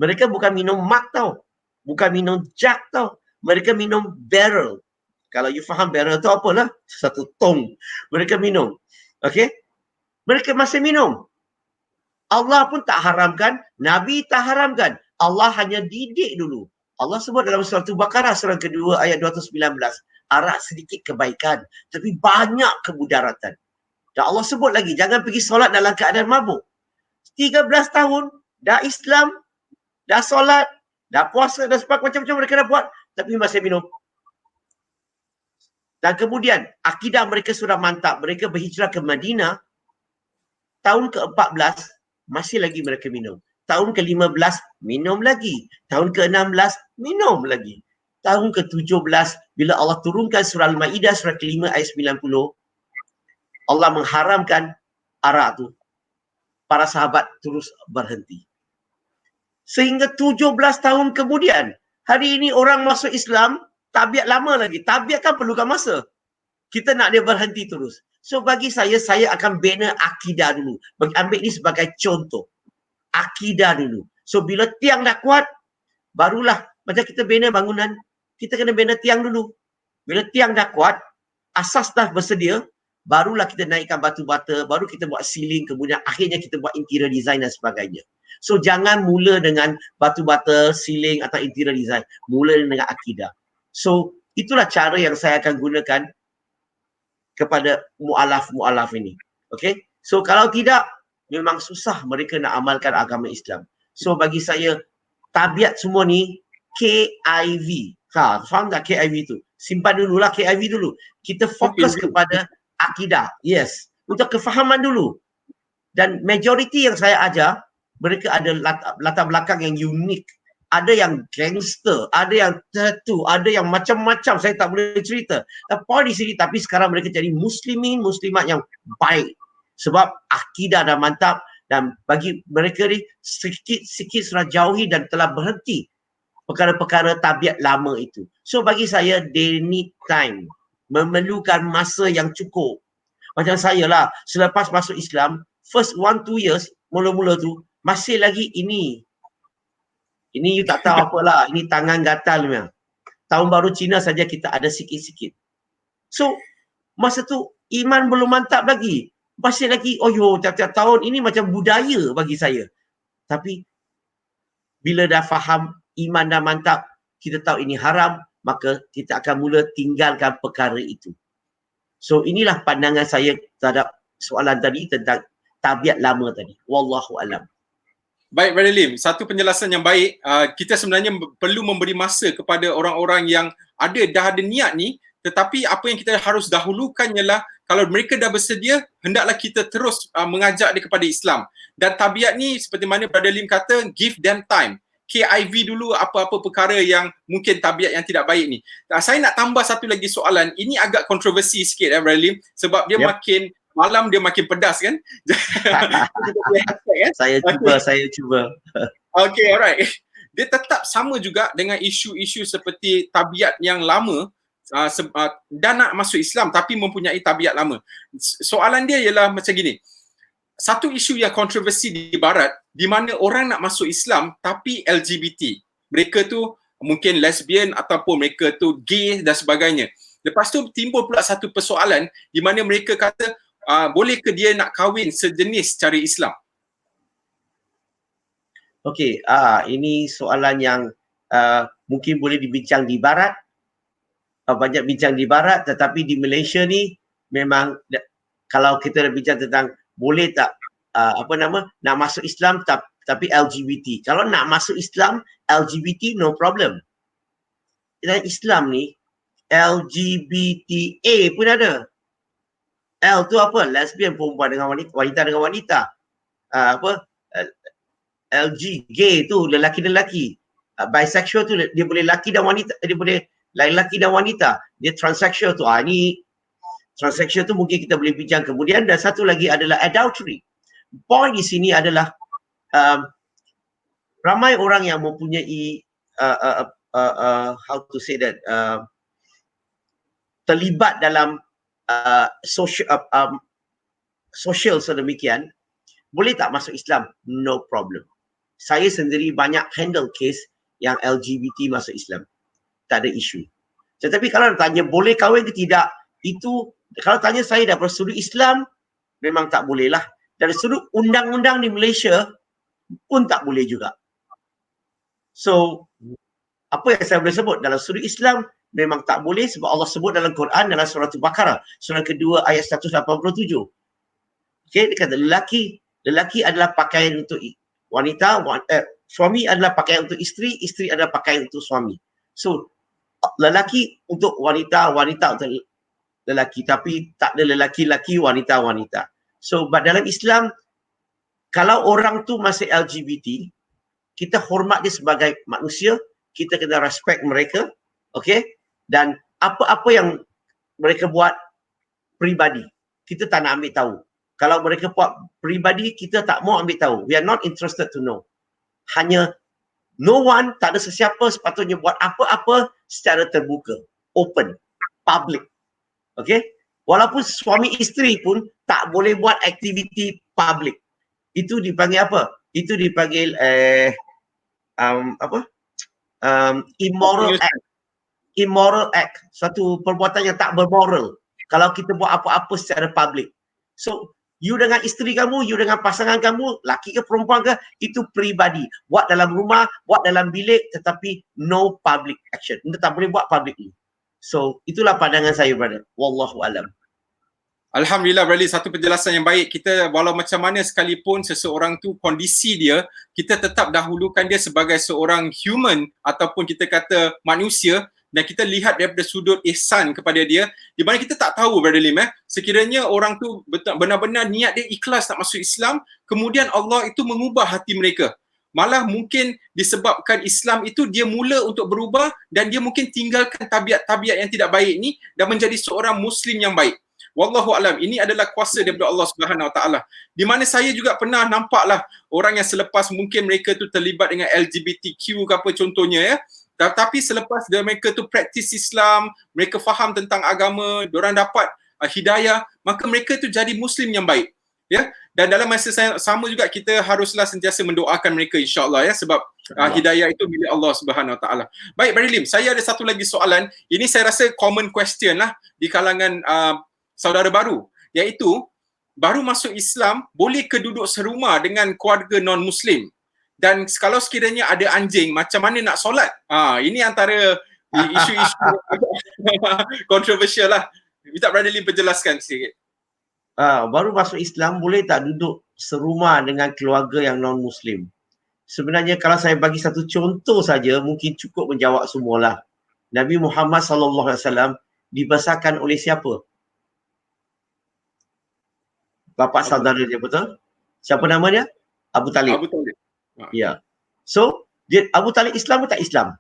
Mereka bukan minum mak tau. Bukan minum jug tau. Mereka minum barrel. Kalau you faham barrel tu apalah? Satu tong. Mereka minum. Okay? Mereka masih minum. Allah pun tak haramkan. Nabi tak haramkan. Allah hanya didik dulu. Allah sebut dalam surah Al-Baqarah surah kedua ayat 219, arak sedikit kebaikan tapi banyak kemudaratan. Dan Allah sebut lagi, jangan pergi solat dalam keadaan mabuk. 13 tahun, dah Islam, dah solat, dah puasa, dah sebab macam-macam mereka dah buat, tapi masih minum. Dan kemudian, akidah mereka sudah mantap. Mereka berhijrah ke Madinah, tahun ke-14, masih lagi mereka minum. Tahun ke-15, minum lagi. Tahun ke-16, minum lagi. Tahun ke-17, bila Allah turunkan surah Al-Ma'idah, surah ke-5 ayat 90, Allah mengharamkan arak tu. Para sahabat terus berhenti. Sehingga 17 tahun kemudian, hari ini orang masuk Islam, tabiat lama lagi. Tabiat kan perlukan masa. Kita nak dia berhenti terus. So bagi saya akan bina akidah dulu. Ambil ini sebagai contoh. Akidah dulu. So bila tiang dah kuat, barulah macam kita bina bangunan, kita kena bina tiang dulu. Bila tiang dah kuat, asas dah bersedia, barulah kita naikkan batu bata, baru kita buat ceiling, kemudian akhirnya kita buat interior design dan sebagainya. So jangan mula dengan batu bata, ceiling atau interior design. Mula dengan akidah. So itulah cara yang saya akan gunakan kepada mu'alaf-mu'alaf ini. Okay? So kalau tidak, memang susah mereka nak amalkan agama Islam. So bagi saya, tabiat semua ni KIV. Faham tak KIV tu? Simpan dululah KIV dulu. Kita fokus kepada akidah. Yes. Untuk kefahaman dulu. Dan majoriti yang saya ajar, mereka ada latar belakang yang unik. Ada yang gangster, ada yang tattoo, ada yang macam-macam. Saya tak boleh cerita. Point di sini, tapi sekarang mereka jadi muslimin, muslimat yang baik. Sebab akidah dah mantap dan bagi mereka ni sikit-sikit sudah jauhi dan telah berhenti perkara-perkara tabiat lama itu. So bagi saya, they need time. Memerlukan masa yang cukup. Macam saya lah, selepas masuk Islam, first 1-2 years, mula-mula tu, masih lagi ini you tak tahu apalah, ini tangan gatal memang. Tahun baru Cina saja kita ada sikit-sikit. So, masa tu iman belum mantap lagi. Masih lagi, tiap-tiap tahun ini macam budaya bagi saya. Tapi, bila dah faham, iman dah mantap, kita tahu ini haram, maka kita akan mula tinggalkan perkara itu. So, inilah pandangan saya terhadap soalan tadi tentang tabiat lama tadi. Wallahu alam. Baik, Brother Lim, satu penjelasan yang baik. Kita sebenarnya perlu memberi masa kepada orang-orang yang dah ada niat ni, tetapi apa yang kita harus dahulukan ialah kalau mereka dah bersedia, hendaklah kita terus mengajak dia kepada Islam. Dan tabiat ni seperti mana Brother Lim kata, give them time. KIV dulu apa-apa perkara yang mungkin tabiat yang tidak baik ni. Saya nak tambah satu lagi soalan. Ini agak kontroversi sikit Brother Lim, sebab dia makin malam dia makin pedas kan. Saya cuba. Okay, alright. Dia tetap sama juga dengan isu-isu seperti tabiat yang lama dan nak masuk Islam tapi mempunyai tabiat lama. Soalan dia ialah macam gini. Satu isu yang kontroversi di barat, di mana orang nak masuk Islam tapi LGBT. Mereka tu mungkin lesbian ataupun mereka tu gay dan sebagainya. Lepas tu timbul pula satu persoalan di mana mereka kata, boleh ke dia nak kahwin sejenis cara Islam? Okey, ini soalan yang mungkin boleh dibincang di barat. Banyak bincang di barat, tetapi di Malaysia ni memang kalau kita bincang tentang boleh tak nak masuk Islam tapi LGBT. Kalau nak masuk Islam, LGBT no problem. Dan Islam ni LGBTA pun ada. L tu apa? Lesbian, perempuan dengan wanita, wanita dengan wanita. LG, gay tu lelaki-lelaki. Bisexual tu dia boleh lelaki dan wanita, dia boleh lelaki dan wanita. Dia transsexual tu. Ni transsexual tu mungkin kita boleh bincang kemudian. Dan satu lagi adalah adultery. Point di sini adalah ramai orang yang mempunyai how to say that, terlibat dalam social sedemikian, boleh tak masuk Islam? No problem. Saya sendiri banyak handle case yang LGBT masuk Islam. Tak ada isu. Tetapi kalau tanya boleh kahwin ke tidak, itu kalau tanya saya daripada sudut Islam, memang tak boleh lah. Dari sudut undang-undang di Malaysia pun tak boleh juga. So, Apa yang saya boleh sebut dalam sudut Islam memang tak boleh sebab Allah sebut dalam Quran dalam surah Al-Baqarah surah kedua ayat 187. Okey, dia kata lelaki adalah pakaian untuk wanita, suami adalah pakaian untuk isteri, isteri adalah pakaian untuk suami. So lelaki untuk wanita, wanita untuk lelaki, tapi tak ada lelaki-lelaki, wanita-wanita. So dalam Islam kalau orang tu masih LGBT, kita hormat dia sebagai manusia, kita kena respect mereka, okey? Dan apa-apa yang mereka buat peribadi, kita tak nak ambil tahu. Kalau mereka buat peribadi, kita tak mau ambil tahu. We are not interested to know. Hanya no one, tak ada sesiapa sepatutnya buat apa-apa secara terbuka, open, public. Okey? Walaupun suami isteri pun tak boleh buat aktiviti public. Itu dipanggil apa? Itu dipanggil immoral act. Immoral act. Satu perbuatan yang tak bermoral. Kalau kita buat apa-apa secara public. So, you dengan isteri kamu, you dengan pasangan kamu, laki ke perempuan ke, itu peribadi. Buat dalam rumah, buat dalam bilik, tetapi no public action. Anda tak boleh buat publicly. So, itulah pandangan saya, brother. Wallahu alam. Alhamdulillah, Bradley, satu penjelasan yang baik. Kita walau macam mana sekalipun seseorang tu kondisi dia, kita tetap dahulukan dia sebagai seorang human ataupun kita kata manusia, dan kita lihat daripada sudut ihsan kepada dia, di mana kita tak tahu, Brother Lim, sekiranya orang tu benar-benar niat dia ikhlas nak masuk Islam, kemudian Allah itu mengubah hati mereka. Malah mungkin disebabkan Islam itu dia mula untuk berubah dan dia mungkin tinggalkan tabiat-tabiat yang tidak baik ni dan menjadi seorang Muslim yang baik. Wallahu alam, ini adalah kuasa daripada Allah Subhanahu Wa Taala. Di mana saya juga pernah nampaklah orang yang selepas mungkin mereka tu terlibat dengan LGBTQ ke apa contohnya ya. Tapi selepas mereka tu praktis Islam, mereka faham tentang agama, diorang dapat hidayah, maka mereka tu jadi Muslim yang baik. Ya, dan dalam masa sama juga kita haruslah sentiasa mendoakan mereka insya-Allah ya, sebab hidayah itu milik Allah Subhanahu Wa Taala. Baik, Brother Lim, saya ada satu lagi soalan. Ini saya rasa common question lah di kalangan saudara baru, iaitu baru masuk Islam boleh ke duduk serumah dengan keluarga non-Muslim, dan kalau sekiranya ada anjing, macam mana nak solat? Ini antara isu-isu kontroversial lah. Minta Brother Lim penjelaskan sikit. Baru masuk Islam boleh tak duduk serumah dengan keluarga yang non-Muslim? Sebenarnya kalau saya bagi satu contoh saja mungkin cukup menjawab semualah. Nabi Muhammad SAW dibesarkan oleh siapa? Bapa saudara dia, betul? Siapa nama dia? Abu Talib. Abu Talib. Ya. So, Abu Talib Islam ke tak Islam?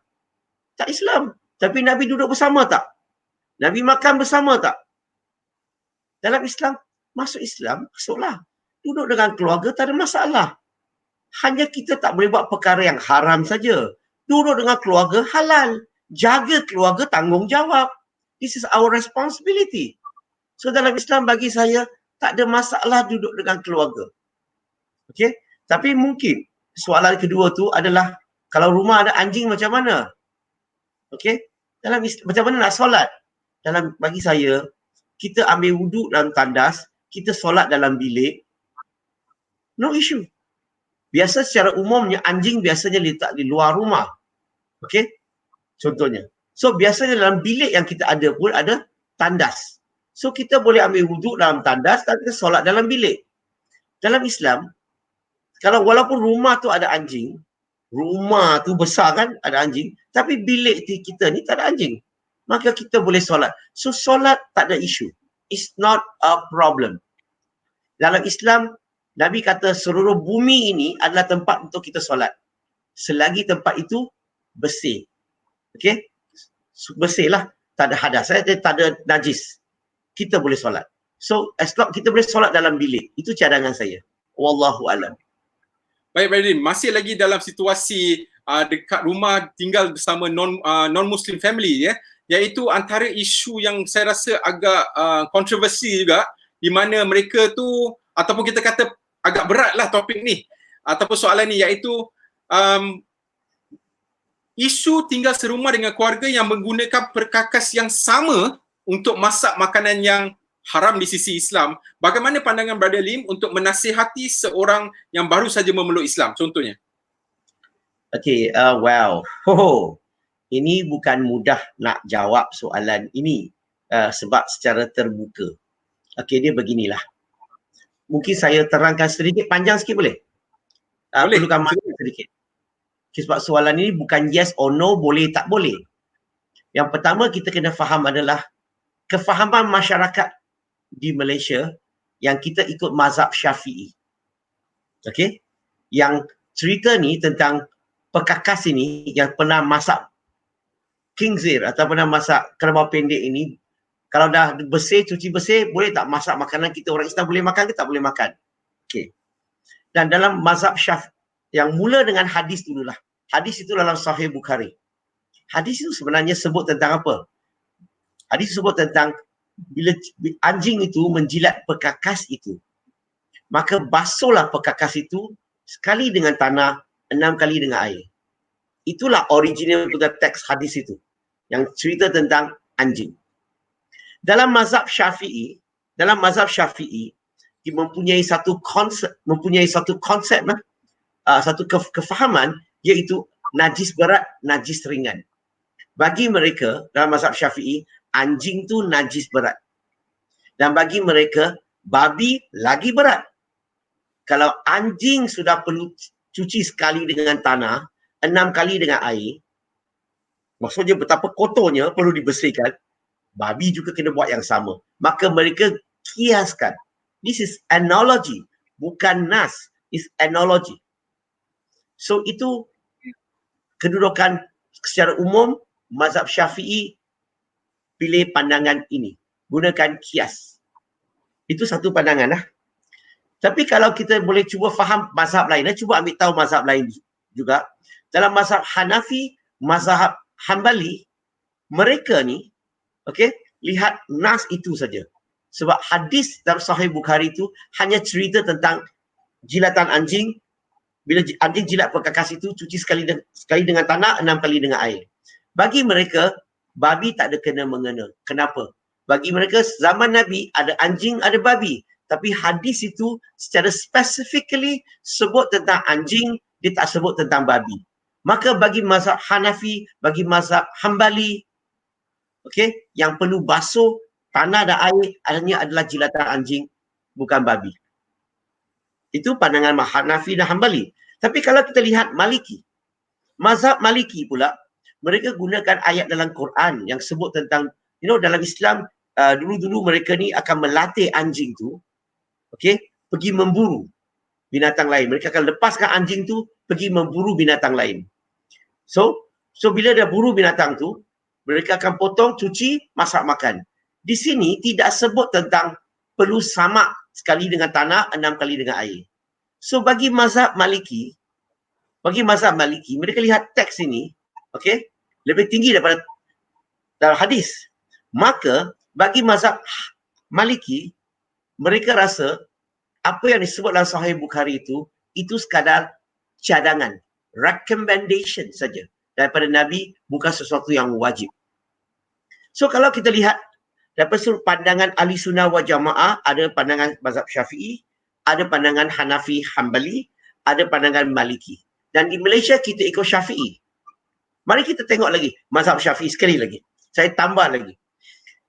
Tak Islam. Tapi Nabi duduk bersama tak? Nabi makan bersama tak? Dalam Islam, masuk Islam, masuklah. Duduk dengan keluarga tak ada masalah. Hanya kita tak boleh buat perkara yang haram saja. Duduk dengan keluarga halal. Jaga keluarga tanggungjawab. This is our responsibility. So dalam Islam bagi saya, tak ada masalah duduk dengan keluarga. Okey? Tapi mungkin soalan kedua tu adalah kalau rumah ada anjing macam mana? Okey? Macam mana nak solat? Bagi saya, kita ambil wuduk dalam tandas, kita solat dalam bilik, no issue. Biasa secara umumnya anjing biasanya letak di luar rumah. Okey? Contohnya. So biasanya dalam bilik yang kita ada pun ada tandas. So kita boleh ambil wuduk dalam tandas dan kita solat dalam bilik. Dalam Islam, kalau walaupun rumah tu ada anjing, rumah tu besar kan, ada anjing, tapi bilik kita ni tak ada anjing, maka kita boleh solat. So solat tak ada isu. It's not a problem. Dalam Islam, Nabi kata seluruh bumi ini adalah tempat untuk kita solat. Selagi tempat itu bersih. Okey? Bersih lah. Tak ada hadas, tak ada najis. Kita boleh solat. So, as long kita boleh solat dalam bilik. Itu cadangan saya. Wallahu alam. Baik, Brother Lim, masih lagi dalam situasi dekat rumah tinggal bersama non-Muslim family ya, iaitu antara isu yang saya rasa agak kontroversi juga, di mana mereka tu ataupun kita kata agak berat lah topik ni ataupun soalan ni, iaitu isu tinggal serumah dengan keluarga yang menggunakan perkakas yang sama untuk masak makanan yang haram di sisi Islam. Bagaimana pandangan Brother Lim untuk menasihati seorang yang baru saja memeluk Islam contohnya? Okay, wow. ini bukan mudah nak jawab soalan ini sebab secara terbuka. Okey, dia beginilah. Mungkin saya terangkan sedikit, panjang sikit boleh? Boleh. Perlukan masa sedikit. Okay, sebab soalan ini bukan yes or no, boleh tak boleh. Yang pertama kita kena faham adalah kefahaman masyarakat di Malaysia yang kita ikut mazhab Syafi'i. Okey? Yang cerita ni tentang pekakas ini yang pernah masak Kingzir atau pernah masak kerbau pendek ini, kalau dah bersih, cuci bersih, boleh tak masak makanan kita orang Islam boleh makan ke tak boleh makan? Okey. Dan dalam mazhab Syafi'i yang mula dengan hadis dululah. Hadis itu dalam Sahih Bukhari. Hadis itu sebenarnya sebut tentang apa? Hadis sebut tentang bila anjing itu menjilat pekakas itu, maka basuhlah pekakas itu sekali dengan tanah, 6 kali dengan air. Itulah original teks hadis itu yang cerita tentang anjing. Dalam mazhab Syafi'i, dia mempunyai satu konsep, satu kefahaman, iaitu najis berat, najis ringan. Bagi mereka dalam mazhab Syafi'i, anjing tu najis berat. Dan bagi mereka, babi lagi berat. Kalau anjing sudah perlu cuci sekali dengan tanah, 6 kali dengan air, maksudnya betapa kotornya perlu dibersihkan, babi juga kena buat yang sama. Maka mereka kiaskan. This is analogy, bukan nas, is analogy. So itu kedudukan secara umum mazhab Syafi'i pilih pandangan ini, gunakan kias. Itu satu pandangan lah. Tapi kalau kita boleh cuba faham mazhab lain, cuba ambil tahu mazhab lain juga. Dalam mazhab Hanafi, mazhab Hanbali, mereka ni, okey, lihat nas itu saja. Sebab hadis dalam Sahih Bukhari itu hanya cerita tentang jilatan anjing. Bila anjing jilat pekakas itu, cuci sekali dengan tanah, 6 kali dengan air. Bagi mereka, babi tak ada kena-mengena. Kenapa? Bagi mereka, zaman Nabi ada anjing, ada babi. Tapi hadis itu secara specifically sebut tentang anjing, dia tak sebut tentang babi. Maka bagi mazhab Hanafi, bagi mazhab Hanbali, okey, yang perlu basuh tanah dan air hanya adalah jilatan anjing, bukan babi. Itu pandangan Hanafi dan Hanbali. Tapi kalau kita lihat Maliki, mazhab Maliki pula, mereka gunakan ayat dalam Quran yang sebut tentang, dalam Islam, dulu-dulu mereka ni akan melatih anjing tu, okey, pergi memburu binatang lain. Mereka akan lepaskan anjing tu pergi memburu binatang lain. So bila dah buru binatang tu, mereka akan potong, cuci, masak makan. Di sini tidak sebut tentang perlu samak sekali dengan tanah, 6 kali dengan air. So bagi mazhab Maliki, mereka lihat teks ini, okey, lebih tinggi daripada dalam hadis. Maka bagi mazhab Maliki, mereka rasa apa yang disebut dalam Sahih Bukhari itu sekadar cadangan, recommendation saja daripada Nabi, bukan sesuatu yang wajib. So kalau kita lihat daripada sudut pandangan Ahli Sunnah wal Jamaah, ada pandangan mazhab Syafi'i, ada pandangan Hanafi Hanbali, ada pandangan Maliki. Dan di Malaysia kita ikut Syafi'i. Mari kita tengok lagi mazhab Syafi'i sekali lagi. Saya tambah lagi.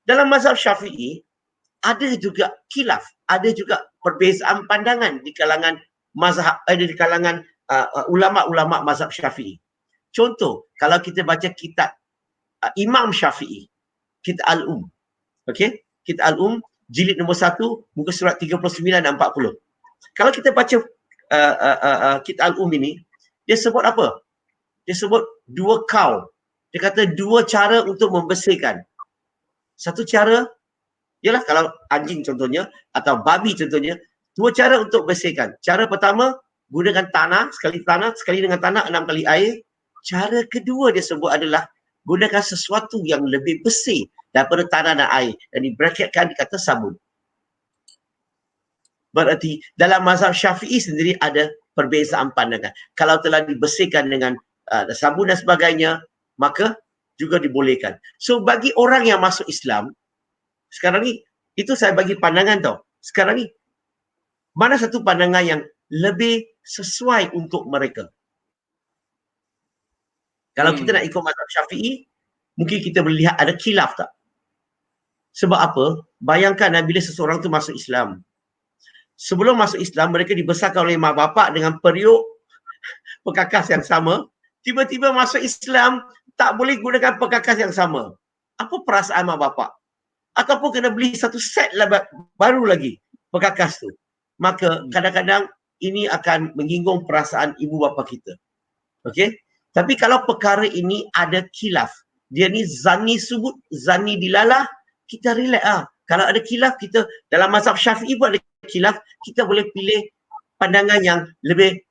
Dalam mazhab Syafi'i ada juga khilaf, ada juga perbezaan pandangan di kalangan mazhab, di kalangan ulama-ulama mazhab Syafi'i. Contoh, kalau kita baca kitab Imam Syafi'i, kitab Al-Um. Okey? Kitab Al-Um jilid nombor 1, muka surat 39 dan 40. Kalau kita baca kitab Al-Um ini, dia sebut apa? Dia sebut 2 kaul. Dia kata 2 cara untuk membersihkan. Satu cara ialah kalau anjing contohnya atau babi contohnya, 2 cara untuk bersihkan. Cara pertama, gunakan tanah, sekali dengan tanah, 6 kali air. Cara kedua dia sebut adalah gunakan sesuatu yang lebih bersih daripada tanah dan air. Dan dibraketkan dikata sabun. Berarti dalam mazhab Syafi'i sendiri ada perbezaan pandangan. Kalau telah dibersihkan dengan sabun dan sebagainya, maka juga dibolehkan. So bagi orang yang masuk Islam, sekarang ni, itu saya bagi pandangan tau. Sekarang ni, mana satu pandangan yang lebih sesuai untuk mereka? Kalau kita nak ikut mazhab Syafi'i, mungkin kita boleh lihat ada khilaf tak? Sebab apa? Bayangkan bila seseorang tu masuk Islam. Sebelum masuk Islam, mereka dibesarkan oleh mak bapak dengan periuk perkakas yang sama. Tiba-tiba masuk Islam, tak boleh gunakan perkakas yang sama. Apa perasaan mak bapak? Ataupun kena beli satu set baru lagi perkakas tu. Maka kadang-kadang ini akan menyinggung perasaan ibu bapa kita. Okey? Tapi kalau perkara ini ada khilaf, dia ni zani subut, zani dilalah, kita relax ah. Kalau ada khilaf, kita dalam mazhab Syafi'i pun ada khilaf, kita boleh pilih pandangan yang lebih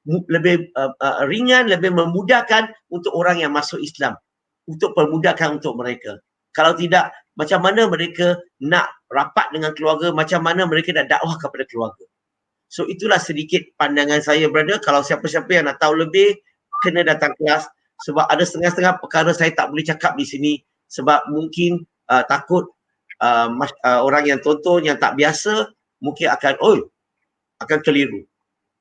ringan, lebih memudahkan untuk orang yang masuk Islam, untuk permudahkan untuk mereka. Kalau tidak, macam mana mereka nak rapat dengan keluarga, macam mana mereka nak dakwah kepada keluarga. So itulah sedikit pandangan saya, brother. Kalau siapa-siapa yang nak tahu lebih, kena datang kelas. Sebab ada setengah-setengah perkara saya tak boleh cakap di sini. Sebab mungkin takut orang yang tonton, yang tak biasa, mungkin akan keliru.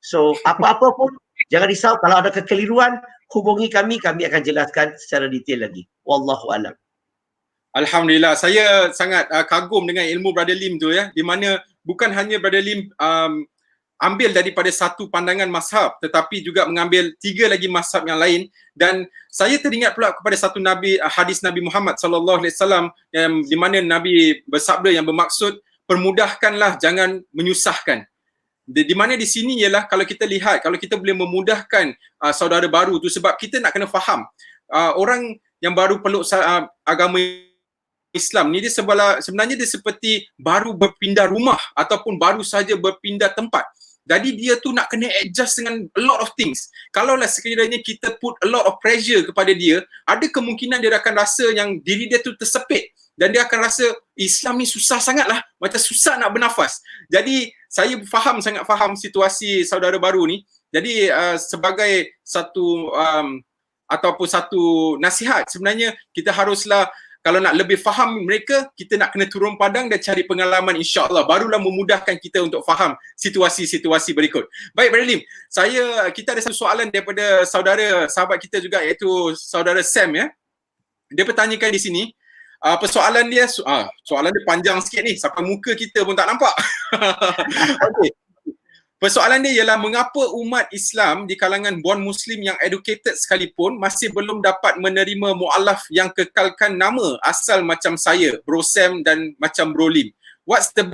So apa-apa pun, jangan risau. Kalau ada kekeliruan, hubungi kami akan jelaskan secara detail lagi. Wallahu a'lam. Alhamdulillah, saya sangat kagum dengan ilmu Brother Lim tu ya, di mana bukan hanya Brother Lim ambil daripada satu pandangan mazhab, tetapi juga mengambil 3 lagi mazhab yang lain. Dan saya teringat pula kepada satu hadis Nabi Muhammad SAW yang di mana Nabi bersabda yang bermaksud permudahkanlah, jangan menyusahkan. Di mana di sini ialah kalau kita lihat, kalau kita boleh memudahkan saudara baru tu, sebab kita nak kena faham orang yang baru peluk agama Islam ni, dia sebenarnya dia seperti baru berpindah rumah ataupun baru saja berpindah tempat. Jadi dia tu nak kena adjust dengan a lot of things. Kalaulah sekiranya kita put a lot of pressure kepada dia, ada kemungkinan dia akan rasa yang diri dia tu tersepit. Dan dia akan rasa Islam ni susah sangat lah, macam susah nak bernafas. Jadi saya sangat faham situasi saudara baru ni. Jadi sebagai satu ataupun satu nasihat, sebenarnya kita haruslah, kalau nak lebih faham mereka, kita nak kena turun padang dan cari pengalaman, insya-Allah barulah memudahkan kita untuk faham situasi-situasi berikut. Baik Brother Lim, kita ada satu soalan daripada sahabat kita juga, iaitu saudara Sam ya. Dia bertanyakan di sini, persoalan dia soalan dia panjang sikit ni, sampai muka kita pun tak nampak. Okey. Persoalan dia ialah mengapa umat Islam di kalangan buan Muslim yang educated sekalipun masih belum dapat menerima mu'alaf yang kekalkan nama asal macam saya, Bro Sam dan macam Bro Lim. What is the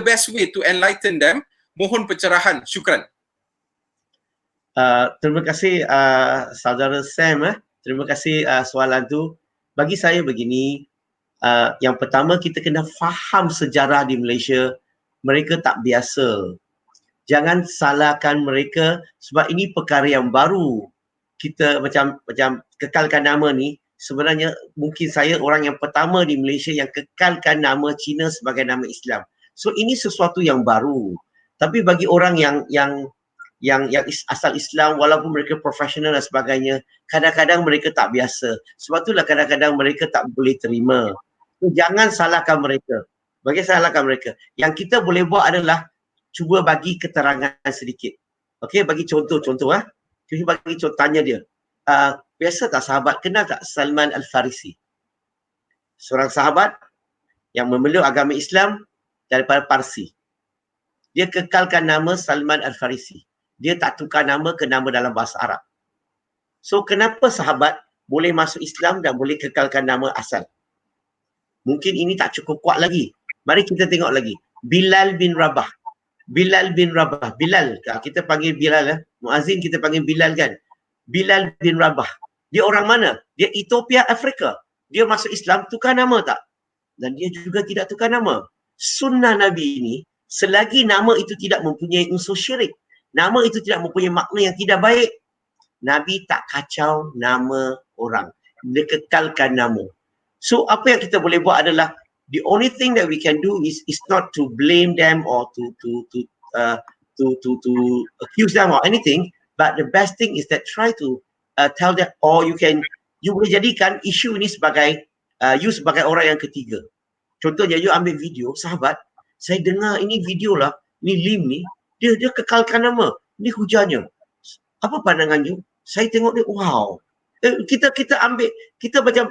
best way to enlighten them? Mohon pencerahan. Syukran. Terima kasih saudara Sam. Terima kasih soalan tu. Bagi saya begini, yang pertama kita kena faham sejarah di Malaysia. Mereka tak biasa. Jangan salahkan mereka sebab ini perkara yang baru. Kita macam kekalkan nama ni, sebenarnya mungkin saya orang yang pertama di Malaysia yang kekalkan nama Cina sebagai nama Islam. So ini sesuatu yang baru. Tapi bagi orang yang asal Islam, walaupun mereka profesional dan sebagainya, kadang-kadang mereka tak biasa. Sebab itulah kadang-kadang mereka tak boleh terima. So, jangan salahkan mereka. Salahkan mereka. Yang kita boleh buat adalah cuba bagi keterangan sedikit. Okey, bagi contoh. Cuba bagi contoh, tanya dia. Biasa tak sahabat, kenal tak Salman Al-Farisi? Seorang sahabat yang memeluk agama Islam daripada Parsi. Dia kekalkan nama Salman Al-Farisi. Dia tak tukar nama ke nama dalam bahasa Arab. So, kenapa sahabat boleh masuk Islam dan boleh kekalkan nama asal? Mungkin ini tak cukup kuat lagi. Mari kita tengok lagi. Bilal bin Rabah, kita panggil Bilal, Muazzin kita panggil Bilal kan. Bilal bin Rabah, dia orang mana? Dia Ethiopia, Afrika. Dia masuk Islam, tukar nama tak? Dan dia juga tidak tukar nama. Sunnah Nabi ini, selagi nama itu tidak mempunyai unsur syirik, nama itu tidak mempunyai makna yang tidak baik, Nabi tak kacau nama orang. Dia kekalkan nama. So apa yang kita boleh buat adalah, the only thing that we can do is not to blame them or to accuse them or anything, but the best thing is that try to tell them, or you boleh jadikan isu ini sebagai you sebagai orang yang ketiga. Contohnya, you ambil video, sahabat, saya dengar ini video lah, ni Lim ni, dia kekalkan nama, ni hujannya. Apa pandangan you? Saya tengok dia, wow, Kita ambil, kita macam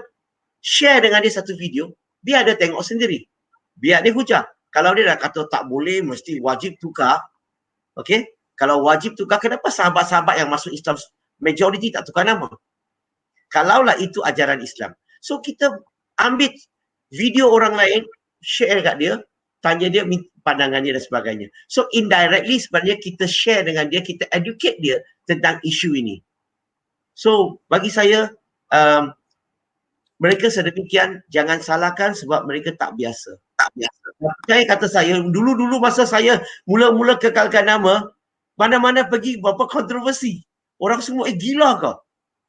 share dengan dia satu video, biar dia tengok sendiri. Biar dia hujah. Kalau dia dah kata tak boleh, mesti wajib tukar. Okey? Kalau wajib tukar, kenapa sahabat-sahabat yang masuk Islam majoriti tak tukar nama? Kalaulah itu ajaran Islam. So kita ambil video orang lain, share kat dia, tanya dia pandangan dia dan sebagainya. So indirectly sebenarnya kita share dengan dia, kita educate dia tentang isu ini. So bagi saya, mereka sedemikian, jangan salahkan sebab mereka tak biasa. Saya kata saya, dulu-dulu masa saya mula-mula kekalkan nama, mana-mana pergi berapa kontroversi. Orang semua, gila kau.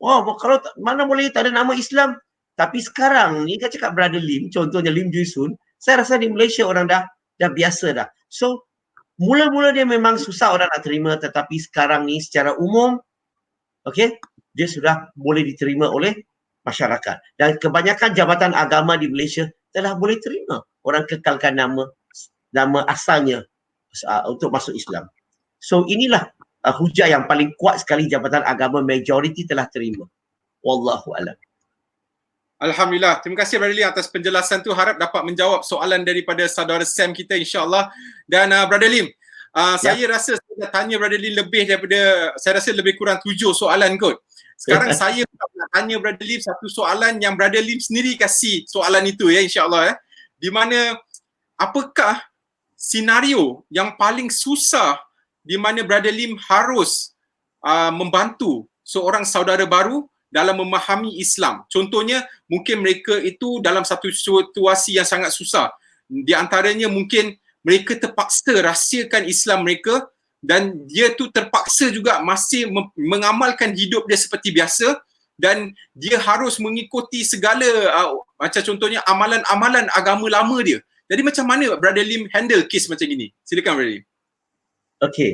Wah, kalau mana boleh tak ada nama Islam. Tapi sekarang ni, kan cakap Brother Lim, contohnya Lim Jui Sun, saya rasa di Malaysia orang dah biasa dah. So, mula-mula dia memang susah orang nak terima, tetapi sekarang ni secara umum, okay, dia sudah boleh diterima oleh masyarakat. Dan kebanyakan jabatan agama di Malaysia telah boleh terima orang kekalkan nama asalnya untuk masuk Islam. So inilah hujah yang paling kuat sekali jabatan agama majoriti telah terima. Wallahu a'lam. Alhamdulillah. Terima kasih Brother Lim atas penjelasan tu. Harap dapat menjawab soalan daripada saudara Sam kita insya-Allah. Dan Brother Lim, saya rasa saya dah tanya Brother Lim lebih daripada, saya rasa lebih kurang 7 soalan kot. Sekarang saya nak tanya Brother Lim satu soalan yang Brother Lim sendiri kasih soalan itu ya insya-Allah di mana apakah senario yang paling susah di mana Brother Lim harus membantu seorang saudara baru dalam memahami Islam. Contohnya, mungkin mereka itu dalam satu situasi yang sangat susah. Di antaranya mungkin mereka terpaksa rahsiakan Islam mereka dan dia tu terpaksa juga masih mengamalkan hidup dia seperti biasa dan dia harus mengikuti segala macam contohnya amalan-amalan agama lama dia. Jadi macam mana Brother Lim handle kes macam ini? Silakan Brother Lim. Okey.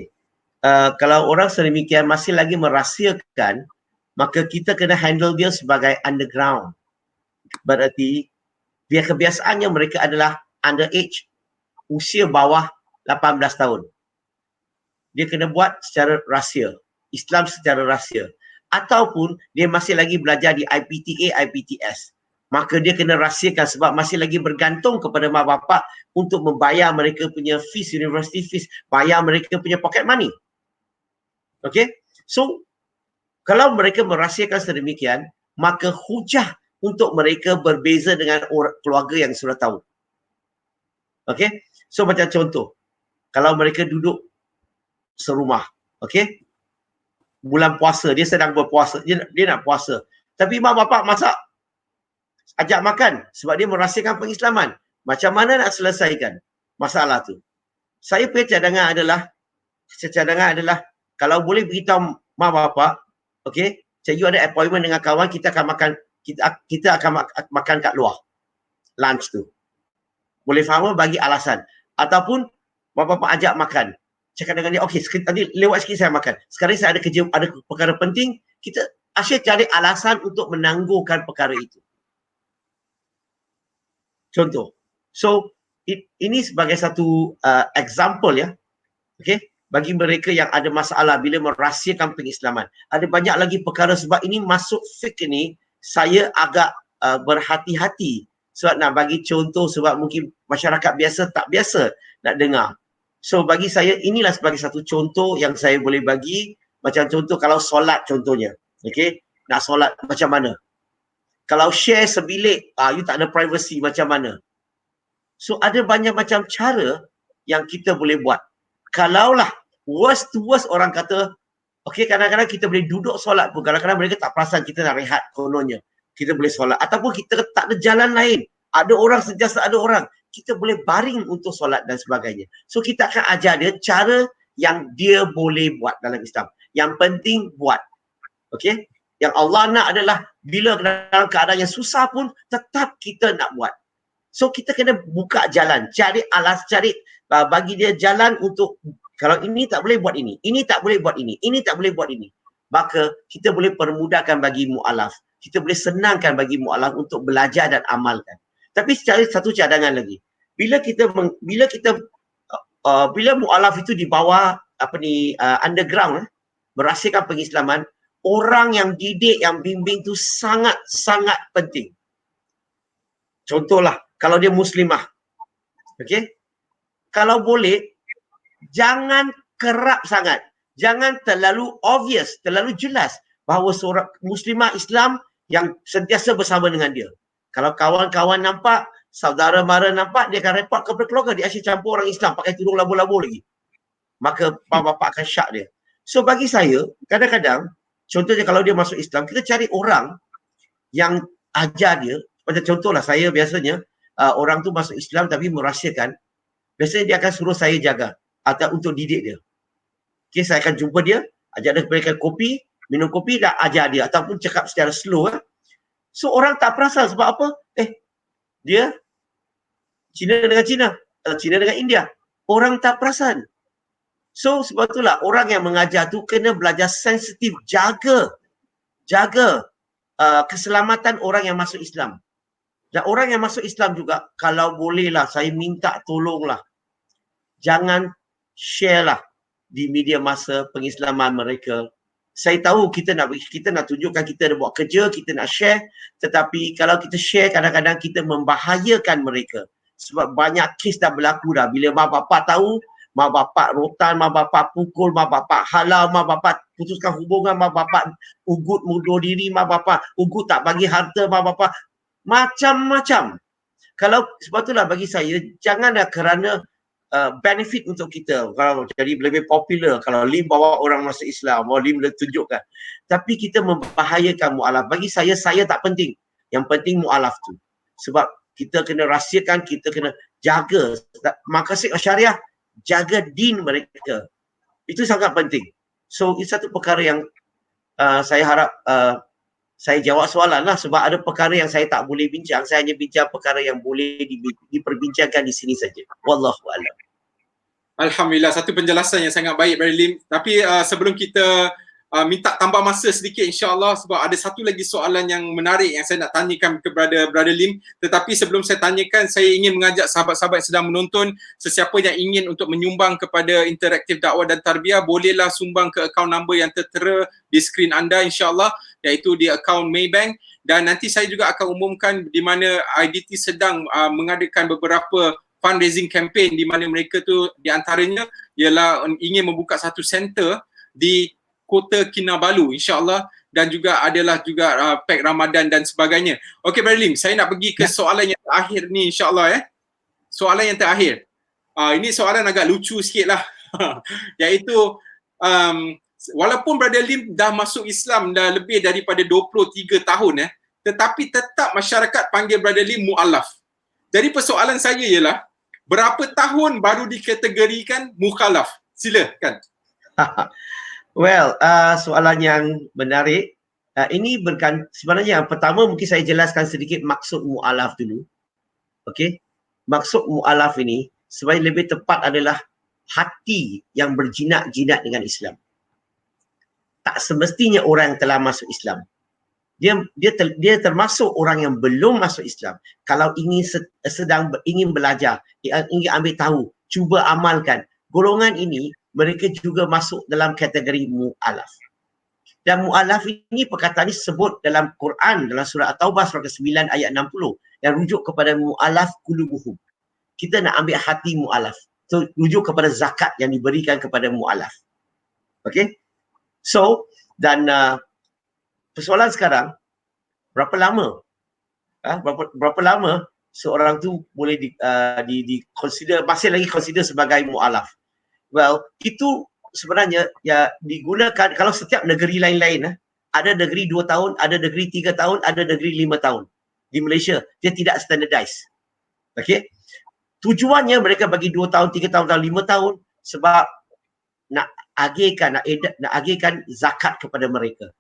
Kalau orang sedemikian masih lagi merahsiakan, maka kita kena handle dia sebagai underground. Berarti dia kebiasaannya mereka adalah underage, usia bawah 18 tahun. Dia kena buat secara rahsia, Islam secara rahsia. Ataupun dia masih lagi belajar di IPTA, IPTS. Maka dia kena rahsiakan sebab masih lagi bergantung kepada mak bapak untuk membayar mereka punya fees, university fees, bayar mereka punya pocket money. Okay? So, kalau mereka merahsiakan sedemikian, maka hujah untuk mereka berbeza dengan keluarga yang sudah tahu. Okay? So, macam contoh, kalau mereka duduk serumah, okay? Bulan puasa, dia sedang berpuasa, dia nak puasa. Tapi mak bapak masak, ajak makan sebab dia merahsiakan pengislaman. Macam mana nak selesaikan masalah tu? Saya punya cadangan adalah kalau boleh beritahu mak bapak, okey, you ada appointment dengan kawan, kita akan makan kat luar. Lunch tu. Boleh faham bagi alasan. Ataupun mak bapak ajak makan. Cakap dengan dia, okey, tadi lewat sikit saya makan. Sekarang saya ada kerja, ada perkara penting, kita asyik cari alasan untuk menangguhkan perkara itu. Contoh. So, ini sebagai satu example ya. Okey, bagi mereka yang ada masalah bila merahsiakan pengislaman. Ada banyak lagi perkara sebab ini masuk fiqh ni, saya agak berhati-hati sebab nak bagi contoh sebab mungkin masyarakat biasa tak biasa nak dengar. So bagi saya inilah sebagai satu contoh yang saya boleh bagi. Macam contoh kalau solat contohnya. Okey, nak solat macam mana? Kalau share sebilik, you tak ada privacy macam mana? So ada banyak macam cara yang kita boleh buat. Kalaulah worst to worst orang kata, okey, kadang-kadang kita boleh duduk solat pun. Kadang-kadang mereka tak perasan kita nak rehat kononnya. Kita boleh solat. Ataupun kita tak ada jalan lain. Ada orang sentiasa ada orang. Kita boleh baring untuk solat dan sebagainya. So kita akan ajar dia cara yang dia boleh buat dalam Islam. Yang penting buat. Okey? Yang Allah nak adalah bila dalam keadaan yang susah pun tetap kita nak buat. So kita kena buka jalan, cari bagi dia jalan untuk kalau ini tak boleh buat ini tak boleh buat ini tak boleh buat ini. Maka kita boleh permudahkan bagi mu'alaf. Kita boleh senangkan bagi mu'alaf untuk belajar dan amalkan. Tapi secara satu cadangan lagi. Bila mu'alaf itu di bawah underground, merahsiakan pengislaman, orang yang didik, yang bimbing tu sangat-sangat penting. Contohlah, kalau dia muslimah, okey? Kalau boleh, jangan kerap sangat. Jangan terlalu obvious, terlalu jelas bahawa seorang muslimah Islam yang sentiasa bersama dengan dia. Kalau kawan-kawan nampak, saudara mara nampak, dia akan report kepada keluarga, dia asyik campur orang Islam pakai tudung labu-labu lagi. Maka bapa akan syak dia. So bagi saya, kadang-kadang, contohnya kalau dia masuk Islam, kita cari orang yang ajar dia. Macam contohlah saya biasanya, orang tu masuk Islam tapi merahsiakan, biasanya dia akan suruh saya jaga atau untuk didik dia. Okay, saya akan jumpa dia, ajak dia berikan kopi, minum kopi, dan ajar dia ataupun cakap secara slow. So orang tak perasan sebab apa? Dia Cina dengan Cina, Cina dengan India. Orang tak perasan. So sebab itulah orang yang mengajar tu kena belajar sensitif, jaga keselamatan orang yang masuk Islam. Dan orang yang masuk Islam juga, kalau bolehlah saya minta tolonglah, jangan share lah di media masa pengislaman mereka. Saya tahu kita nak tunjukkan kita nak buat kerja, kita nak share, tetapi kalau kita share kadang-kadang kita membahayakan mereka. Sebab banyak kes dah berlaku dah. Bila mak bapak tahu, mak bapak rotan, mak bapak pukul, mak bapak halau, mak bapak putuskan hubungan, mak bapak ugut mundur diri, mak bapak ugut tak bagi harta, mak bapak macam-macam. Kalau sebab itulah bagi saya, janganlah kerana benefit untuk kita, kalau jadi lebih popular, kalau Lim bawa orang masuk Islam, Lim tunjukkan. Tapi kita membahayakan mu'alaf. Bagi saya tak penting. Yang penting mu'alaf tu. Sebab kita kena rahsiakan, kita kena jaga maqasid syariah, jaga din mereka. Itu sangat penting. So, itu satu perkara yang saya harap saya jawab soalan lah, sebab ada perkara yang saya tak boleh bincang. Saya hanya bincang perkara yang boleh diperbincangkan di sini saja. Wallahu a'lam. Alhamdulillah, satu penjelasan yang sangat baik Brother Lim. Tapi sebelum kita minta tambah masa sedikit insya-Allah, sebab ada satu lagi soalan yang menarik yang saya nak tanyakan kepada Brother Lim. Tetapi sebelum saya tanyakan, saya ingin mengajak sahabat-sahabat yang sedang menonton, sesiapa yang ingin untuk menyumbang kepada Interaktif Dakwah dan Tarbiyah, bolehlah sumbang ke akaun number yang tertera di skrin anda insya-Allah, iaitu di akaun Maybank. Dan nanti saya juga akan umumkan di mana IDT sedang mengadakan beberapa fundraising campaign di mana mereka tu di antaranya ialah ingin membuka satu center di Kota Kinabalu insya-Allah, dan juga adalah juga pack Ramadan dan sebagainya. Okey Brother Lim, saya nak pergi ke soalan yang terakhir ni insya-Allah Soalan yang terakhir. Ini soalan agak lucu sikitlah. Iaitu walaupun Brother Lim dah masuk Islam dah lebih daripada 23 tahun tetapi tetap masyarakat panggil Brother Lim mu'alaf. Jadi persoalan saya ialah, berapa tahun baru dikategorikan mukhalaf? Silakan. Well, soalan yang menarik. Ini sebenarnya yang pertama mungkin saya jelaskan sedikit maksud mu'alaf dulu. Okey. Maksud mu'alaf ini sebenarnya lebih tepat adalah hati yang berjinak-jinak dengan Islam. Tak semestinya orang yang telah masuk Islam. Dia termasuk orang yang belum masuk Islam. Kalau ingin belajar, ingin ambil tahu, cuba amalkan. Golongan ini mereka juga masuk dalam kategori mu'alaf. Dan mu'alaf ini perkataan ini sebut dalam Quran, dalam surah At-Taubah surah ke-9 ayat 60 yang rujuk kepada mu'alaf qulubuhum. Kita nak ambil hati mu'alaf. So, rujuk kepada zakat yang diberikan kepada mu'alaf. Okey? So, dan persoalan sekarang, berapa lama seorang tu boleh consider, masih lagi consider sebagai mu'alaf? Well, itu sebenarnya ya digunakan kalau setiap negeri lain-lain. Ada negeri 2 tahun, ada negeri 3 tahun, ada negeri 5 tahun. Di Malaysia, dia tidak standardized. Okey? Tujuannya mereka bagi 2 tahun, 3 tahun, 5 tahun sebab nak agihkan zakat kepada mereka.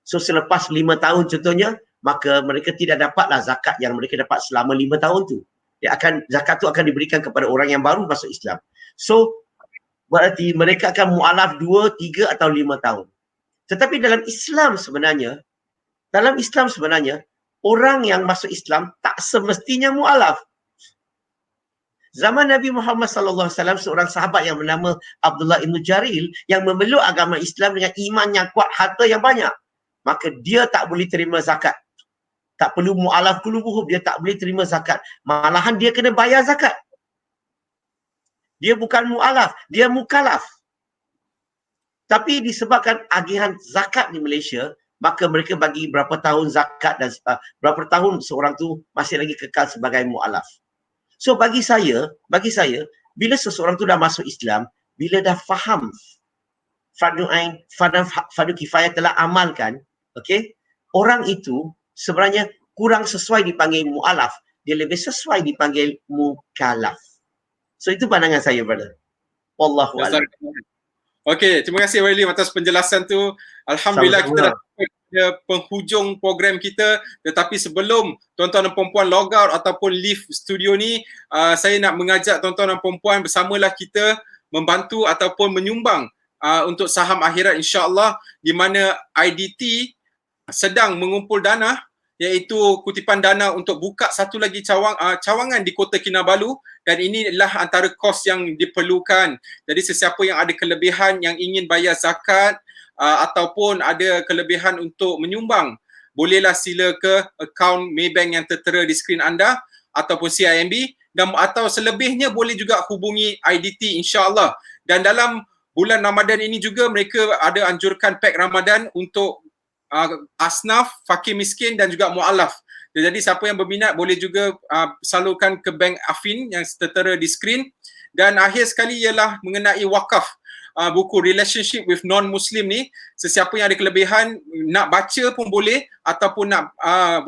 So selepas 5 tahun contohnya, maka mereka tidak dapatlah zakat yang mereka dapat selama 5 tahun tu. Zakat tu akan diberikan kepada orang yang baru masuk Islam. So berarti mereka akan mu'alaf 2, 3 atau 5 tahun. Tetapi dalam Islam sebenarnya, orang yang masuk Islam tak semestinya mu'alaf. Zaman Nabi Muhammad SAW, seorang sahabat yang bernama Abdullah ibn Jaril yang memeluk agama Islam dengan iman yang kuat, harta yang banyak. maka dia tak boleh terima zakat. Tak perlu mu'alaf qulubuhum, dia tak boleh terima zakat. Malahan dia kena bayar zakat. Dia bukan mu'alaf, dia mukalaf. Tapi disebabkan agihan zakat di Malaysia, maka mereka bagi berapa tahun zakat dan berapa tahun seorang tu masih lagi kekal sebagai mu'alaf. So bagi saya, bila seseorang tu dah masuk Islam, bila dah faham fardu ain, fardu kifayah telah amalkan, okey, orang itu sebenarnya kurang sesuai dipanggil mu'alaf, dia lebih sesuai dipanggil mukalaf. So itu pandangan saya, brother. Wallahu a'lam. Okey, terima kasih Wailim atas penjelasan tu. Alhamdulillah kita dah ke penghujung program kita, tetapi sebelum tuan-tuan dan puan-puan log out ataupun leave studio ni, saya nak mengajak tuan-tuan dan puan-puan bersamalah kita membantu ataupun menyumbang untuk saham akhirat insya-Allah, di mana IDT sedang mengumpul dana, iaitu kutipan dana untuk buka satu lagi cawangan di Kota Kinabalu, dan inilah antara kos yang diperlukan. Jadi sesiapa yang ada kelebihan yang ingin bayar zakat ataupun ada kelebihan untuk menyumbang, bolehlah sila ke akaun Maybank yang tertera di skrin anda ataupun CIMB, dan atau selebihnya boleh juga hubungi IDT insya-Allah. Dan dalam bulan Ramadan ini juga mereka ada anjurkan pack Ramadan untuk asnaf, fakir miskin dan juga mu'alaf. Jadi siapa yang berminat boleh juga salurkan ke Bank Afin yang tertera di skrin. Dan akhir sekali ialah mengenai wakaf. Buku Relationship with Non-Muslim ni, sesiapa yang ada kelebihan nak baca pun boleh ataupun nak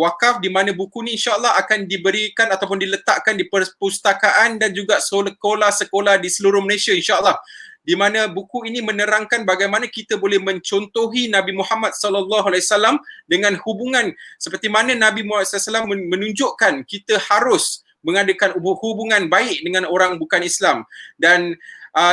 wakaf, di mana buku ni insya-Allah akan diberikan ataupun diletakkan di perpustakaan dan juga sekolah-sekolah di seluruh Malaysia insya-Allah, di mana buku ini menerangkan bagaimana kita boleh mencontohi Nabi Muhammad sallallahu alaihi wasallam dengan hubungan seperti mana Nabi Muhammad sallallahu alaihi wasallam menunjukkan kita harus mengadakan hubungan baik dengan orang bukan Islam. Dan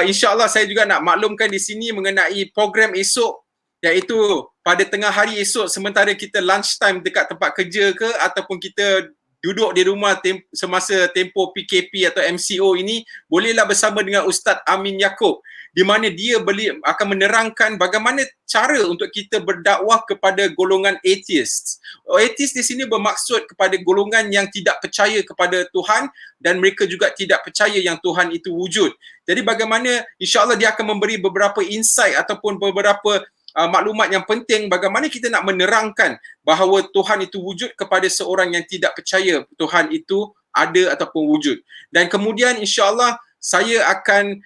insya-Allah saya juga nak maklumkan di sini mengenai program esok, iaitu pada tengah hari esok, sementara kita lunch time dekat tempat kerja ke ataupun kita duduk di rumah semasa tempoh PKP atau MCO ini, bolehlah bersama dengan Ustaz Amin Yaakob, di mana dia akan menerangkan bagaimana cara untuk kita berdakwah kepada golongan atheists. Atheist di sini bermaksud kepada golongan yang tidak percaya kepada Tuhan dan mereka juga tidak percaya yang Tuhan itu wujud. Jadi bagaimana insya-Allah dia akan memberi beberapa insight ataupun beberapa maklumat yang penting bagaimana kita nak menerangkan bahawa Tuhan itu wujud kepada seorang yang tidak percaya Tuhan itu ada ataupun wujud. Dan kemudian insya-Allah saya akan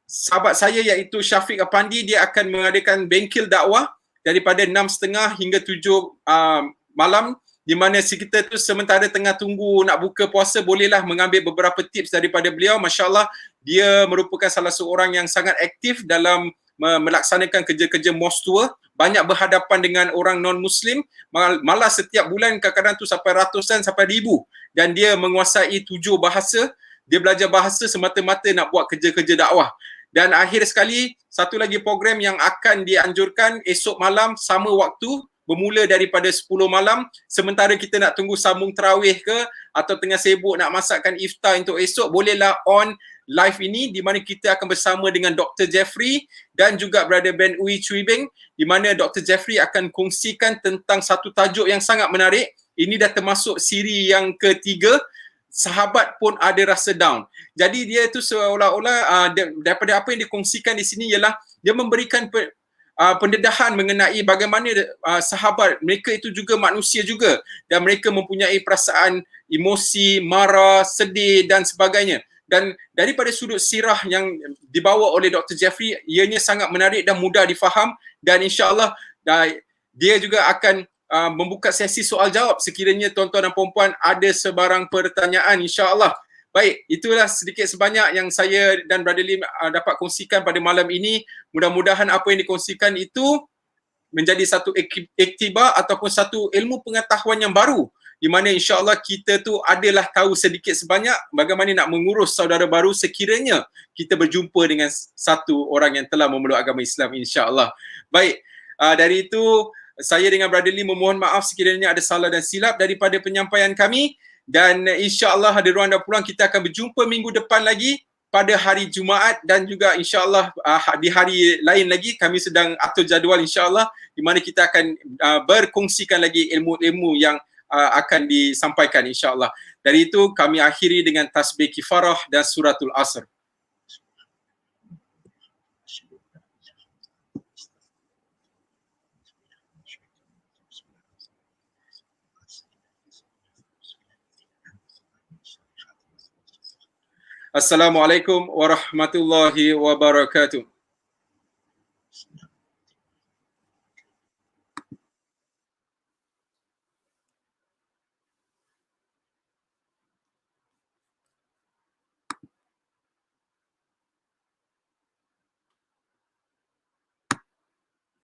sahabat saya iaitu Syafiq Apandi, dia akan mengadakan bengkel dakwah daripada 6.30 hingga 7 malam, di mana kita tu sementara tengah tunggu nak buka puasa, bolehlah mengambil beberapa tips daripada beliau. Masya-Allah, dia merupakan salah seorang yang sangat aktif dalam melaksanakan kerja-kerja mos tua, banyak berhadapan dengan orang non-Muslim, malah setiap bulan kadang-kadang tu sampai ratusan sampai ribu, dan dia menguasai 7 bahasa. Dia belajar bahasa semata-mata nak buat kerja-kerja dakwah. Dan akhir sekali, satu lagi program yang akan dianjurkan esok malam sama waktu, bermula daripada 10 malam, sementara kita nak tunggu sambung tarawih ke atau tengah sibuk nak masakkan iftar untuk esok, bolehlah on live ini, di mana kita akan bersama dengan Dr. Jeffrey dan juga Brother Ben Uy Cui Beng, di mana Dr. Jeffrey akan kongsikan tentang satu tajuk yang sangat menarik. Ini dah termasuk siri yang ketiga, sahabat pun ada rasa down. Jadi dia itu seolah-olah daripada apa yang dikongsikan di sini ialah dia memberikan pendedahan mengenai bagaimana sahabat mereka itu juga manusia juga, dan mereka mempunyai perasaan emosi, marah, sedih dan sebagainya. Dan daripada sudut sirah yang dibawa oleh Dr. Jeffrey, ianya sangat menarik dan mudah difaham, dan insya-Allah dia juga akan membuka sesi soal jawab sekiranya tuan-tuan dan puan-puan ada sebarang pertanyaan insya-Allah. Baik, itulah sedikit sebanyak yang saya dan Brother Lim dapat kongsikan pada malam ini. Mudah-mudahan apa yang dikongsikan itu menjadi satu iktibar ataupun satu ilmu pengetahuan yang baru, di mana insya-Allah kita tu adalah tahu sedikit sebanyak bagaimana nak mengurus saudara baru sekiranya kita berjumpa dengan satu orang yang telah memeluk agama Islam insya-Allah. Baik, dari itu saya dengan Brother Lee memohon maaf sekiranya ada salah dan silap daripada penyampaian kami, dan insya-Allah ada ruang dan peluang kita akan berjumpa minggu depan lagi pada hari Jumaat dan juga insya-Allah di hari lain lagi kami sedang atur jadual insya-Allah di mana kita akan berkongsikan lagi ilmu-ilmu yang akan disampaikan insya-Allah. Dari itu kami akhiri dengan tasbih kifarah dan suratul Asr. Assalamualaikum warahmatullahi wabarakatuh.